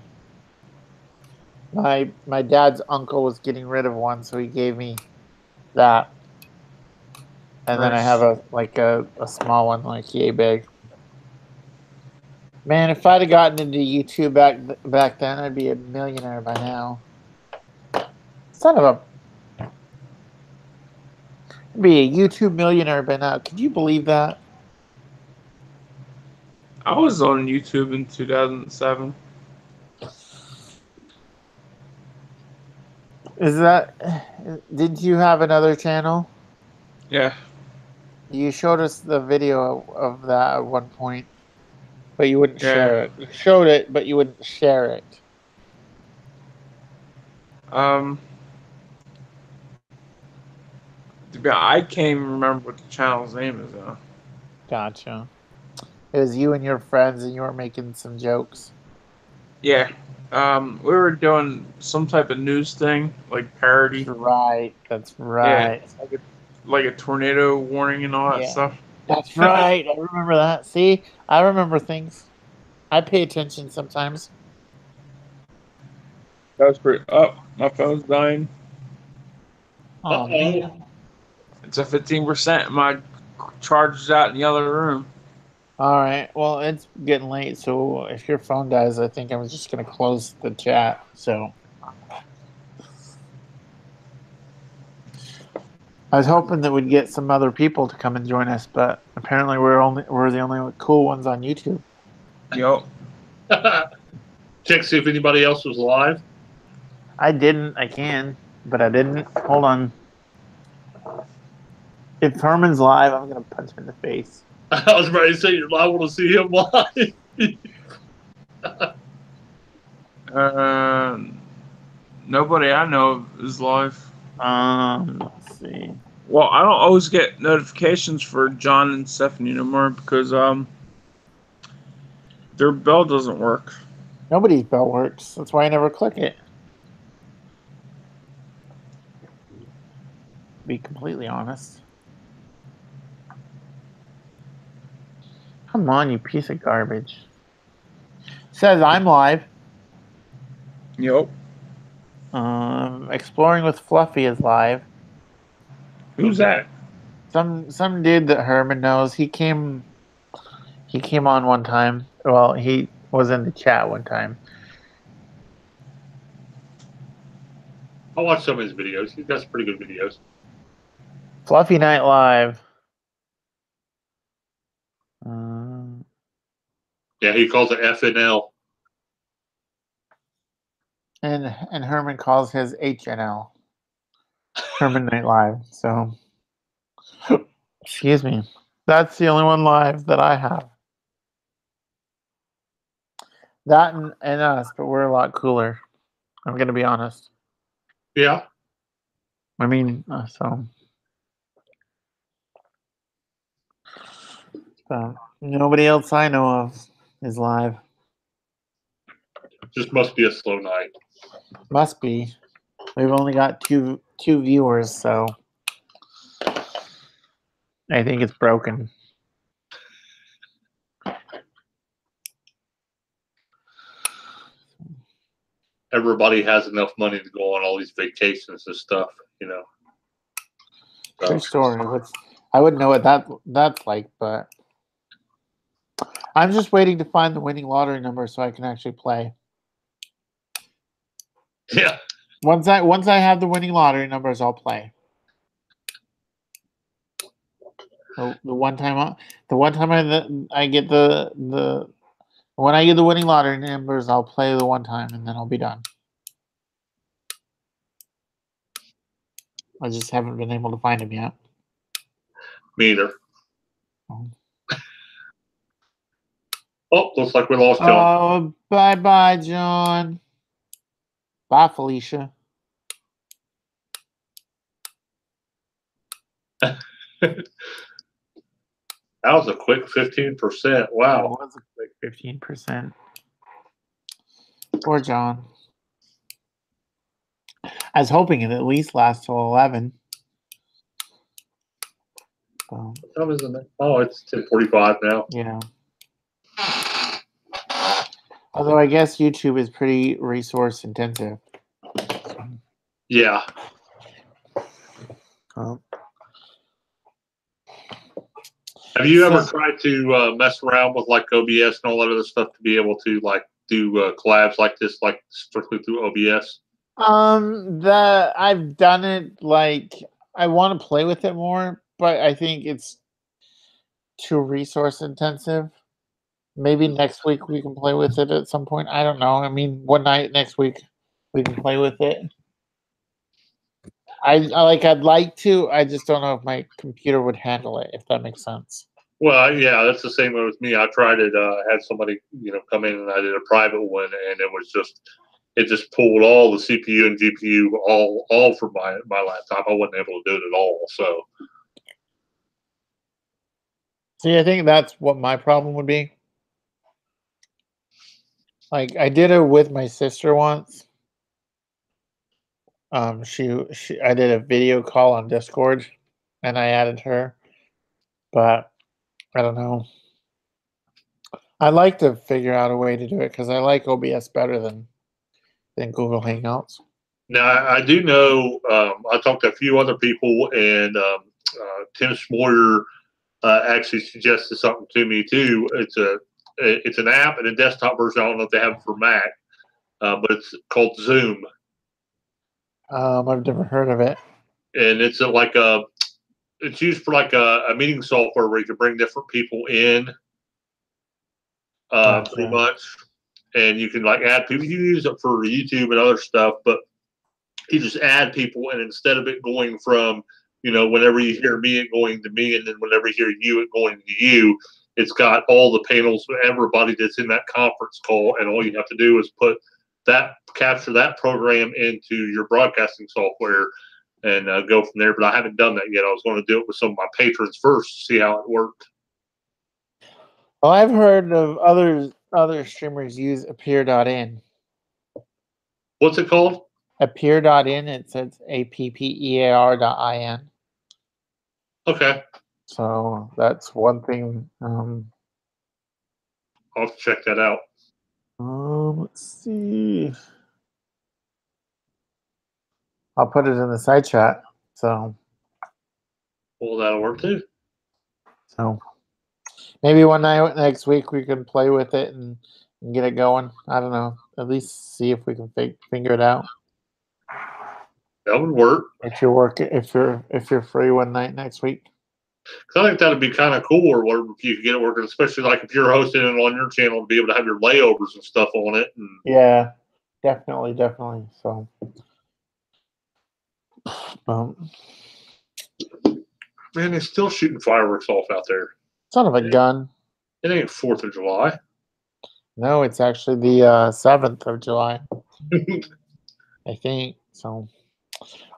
my dad's uncle was getting rid of one, so he gave me that. And then I have a small one, like yay big. Man, if I'd have gotten into YouTube back then, I'd be a millionaire by now. Son of a... I'd be a YouTube millionaire by now. Could you believe that? I was on YouTube in 2007. Did you have another channel? Yeah. You showed us the video of that at one point, but you wouldn't share it. You showed it, but you wouldn't share it. I can't even remember what the channel's name is, though. Gotcha. It was you and your friends, and you were making some jokes. Yeah. We were doing some type of news thing, like parody. That's right. That's right. Yeah, like a tornado warning and all that stuff. That's right. I remember that. See, I remember things. I pay attention sometimes. That was pretty. Oh, my phone's dying. Oh, man. It's a 15%. My charge is out in the other room. All right. Well, it's getting late, so if your phone dies, I think I'm just going to close the chat. So I was hoping that we'd get some other people to come and join us, but apparently we're the only cool ones on YouTube. Yup. Check see if anybody else was live. I didn't. I can, but I didn't. Hold on. If Herman's live, I'm going to punch him in the face. I was about to say, I want to see him live. Nobody I know is live. Let's see. Well, I don't always get notifications for John and Stephanie no more because their bell doesn't work. Nobody's bell works. That's why I never click it. To be completely honest. Come on, you piece of garbage. Says I'm live. Yep. Exploring with Fluffy is live. Who's that? Some dude that Herman knows. He came on one time. Well, he was in the chat one time. I watch some of his videos. He's got some pretty good videos. Fluffy Night Live. Yeah, he calls it FNL. And Herman calls his HNL. Herman Night Live. So, excuse me. That's the only one live that I have. That and us, but we're a lot cooler. I'm going to be honest. Yeah. I mean, so nobody else I know of is live. Just must be a slow night. Must be. We've only got two viewers, so I think it's broken. Everybody has enough money to go on all these vacations and stuff, you know. True story. I wouldn't know what that's like, but I'm just waiting to find the winning lottery number so I can actually play. Yeah. Once I have the winning lottery numbers, I'll play. The one time I get when I get the winning lottery numbers, I'll play the one time and then I'll be done. I just haven't been able to find him yet. Me either. Oh, looks like we lost John. Oh, bye, John. Bye, Felicia. That was a quick 15%. Wow. That was a quick 15%. Poor John. I was hoping it at least lasts till 11. What time is it? Oh, it's 10:45 now. Yeah. Although I guess YouTube is pretty resource intensive. Yeah. Have you ever tried to mess around with like OBS and all that other stuff to be able to like do collabs like this, like strictly through OBS? I've done it. Like I want to play with it more, but I think it's too resource intensive. Maybe next week we can play with it at some point. I don't know. I mean, one night next week we can play with it. I'd like to. I just don't know if my computer would handle it, if that makes sense. Well, yeah, that's the same way with me. I tried it. Had somebody, come in and I did a private one, and it just pulled all the CPU and GPU all from my laptop. I wasn't able to do it at all. So, see, I think that's what my problem would be. Like I did it with my sister once. I did a video call on Discord, and I added her, but I don't know. I'd like to figure out a way to do it because I like OBS better than Google Hangouts. now I do know. I talked to a few other people, and Tim Schmoyer actually suggested something to me too. It's an app and a desktop version. I don't know if they have it for Mac, but it's called Zoom. I've never heard of it. And it's it's used for like a meeting software where you can bring different people in, Gotcha. pretty much. And you can like add people. You use it for YouTube and other stuff, but you just add people, and instead of it going from, whenever you hear me, it going to me, and then whenever you hear you, it going to you, it's got all the panels, everybody that's in that conference call, and all you have to do is capture that program into your broadcasting software and go from there. But I haven't done that yet. I was going to do it with some of my patrons first, see how it worked. Well, I've heard of other streamers use appear.in. What's it called? Appear.in. It says appear.in. Okay. So that's one thing. I'll have to check that out. Let's see. I'll put it in the side chat. So that'll work too. So maybe one night next week we can play with it and get it going. I don't know. At least see if we can figure it out. That would work. If you're free one night next week. I think that'd be kind of cool, or if you could get it working, especially like if you're hosting it on your channel, to be able to have your layovers and stuff on it. And yeah, definitely. So, man, they're still shooting fireworks off out there. Son of a gun! It ain't 4th of July. No, it's actually the 7th of July. I think so.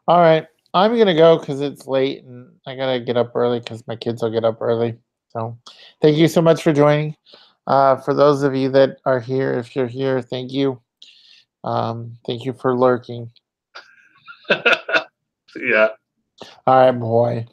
All right, I'm gonna go because it's late and I gotta get up early because my kids will get up early. So, thank you so much for joining. For those of you that are here, if you're here, thank you. Thank you for lurking. Yeah. All right, boy.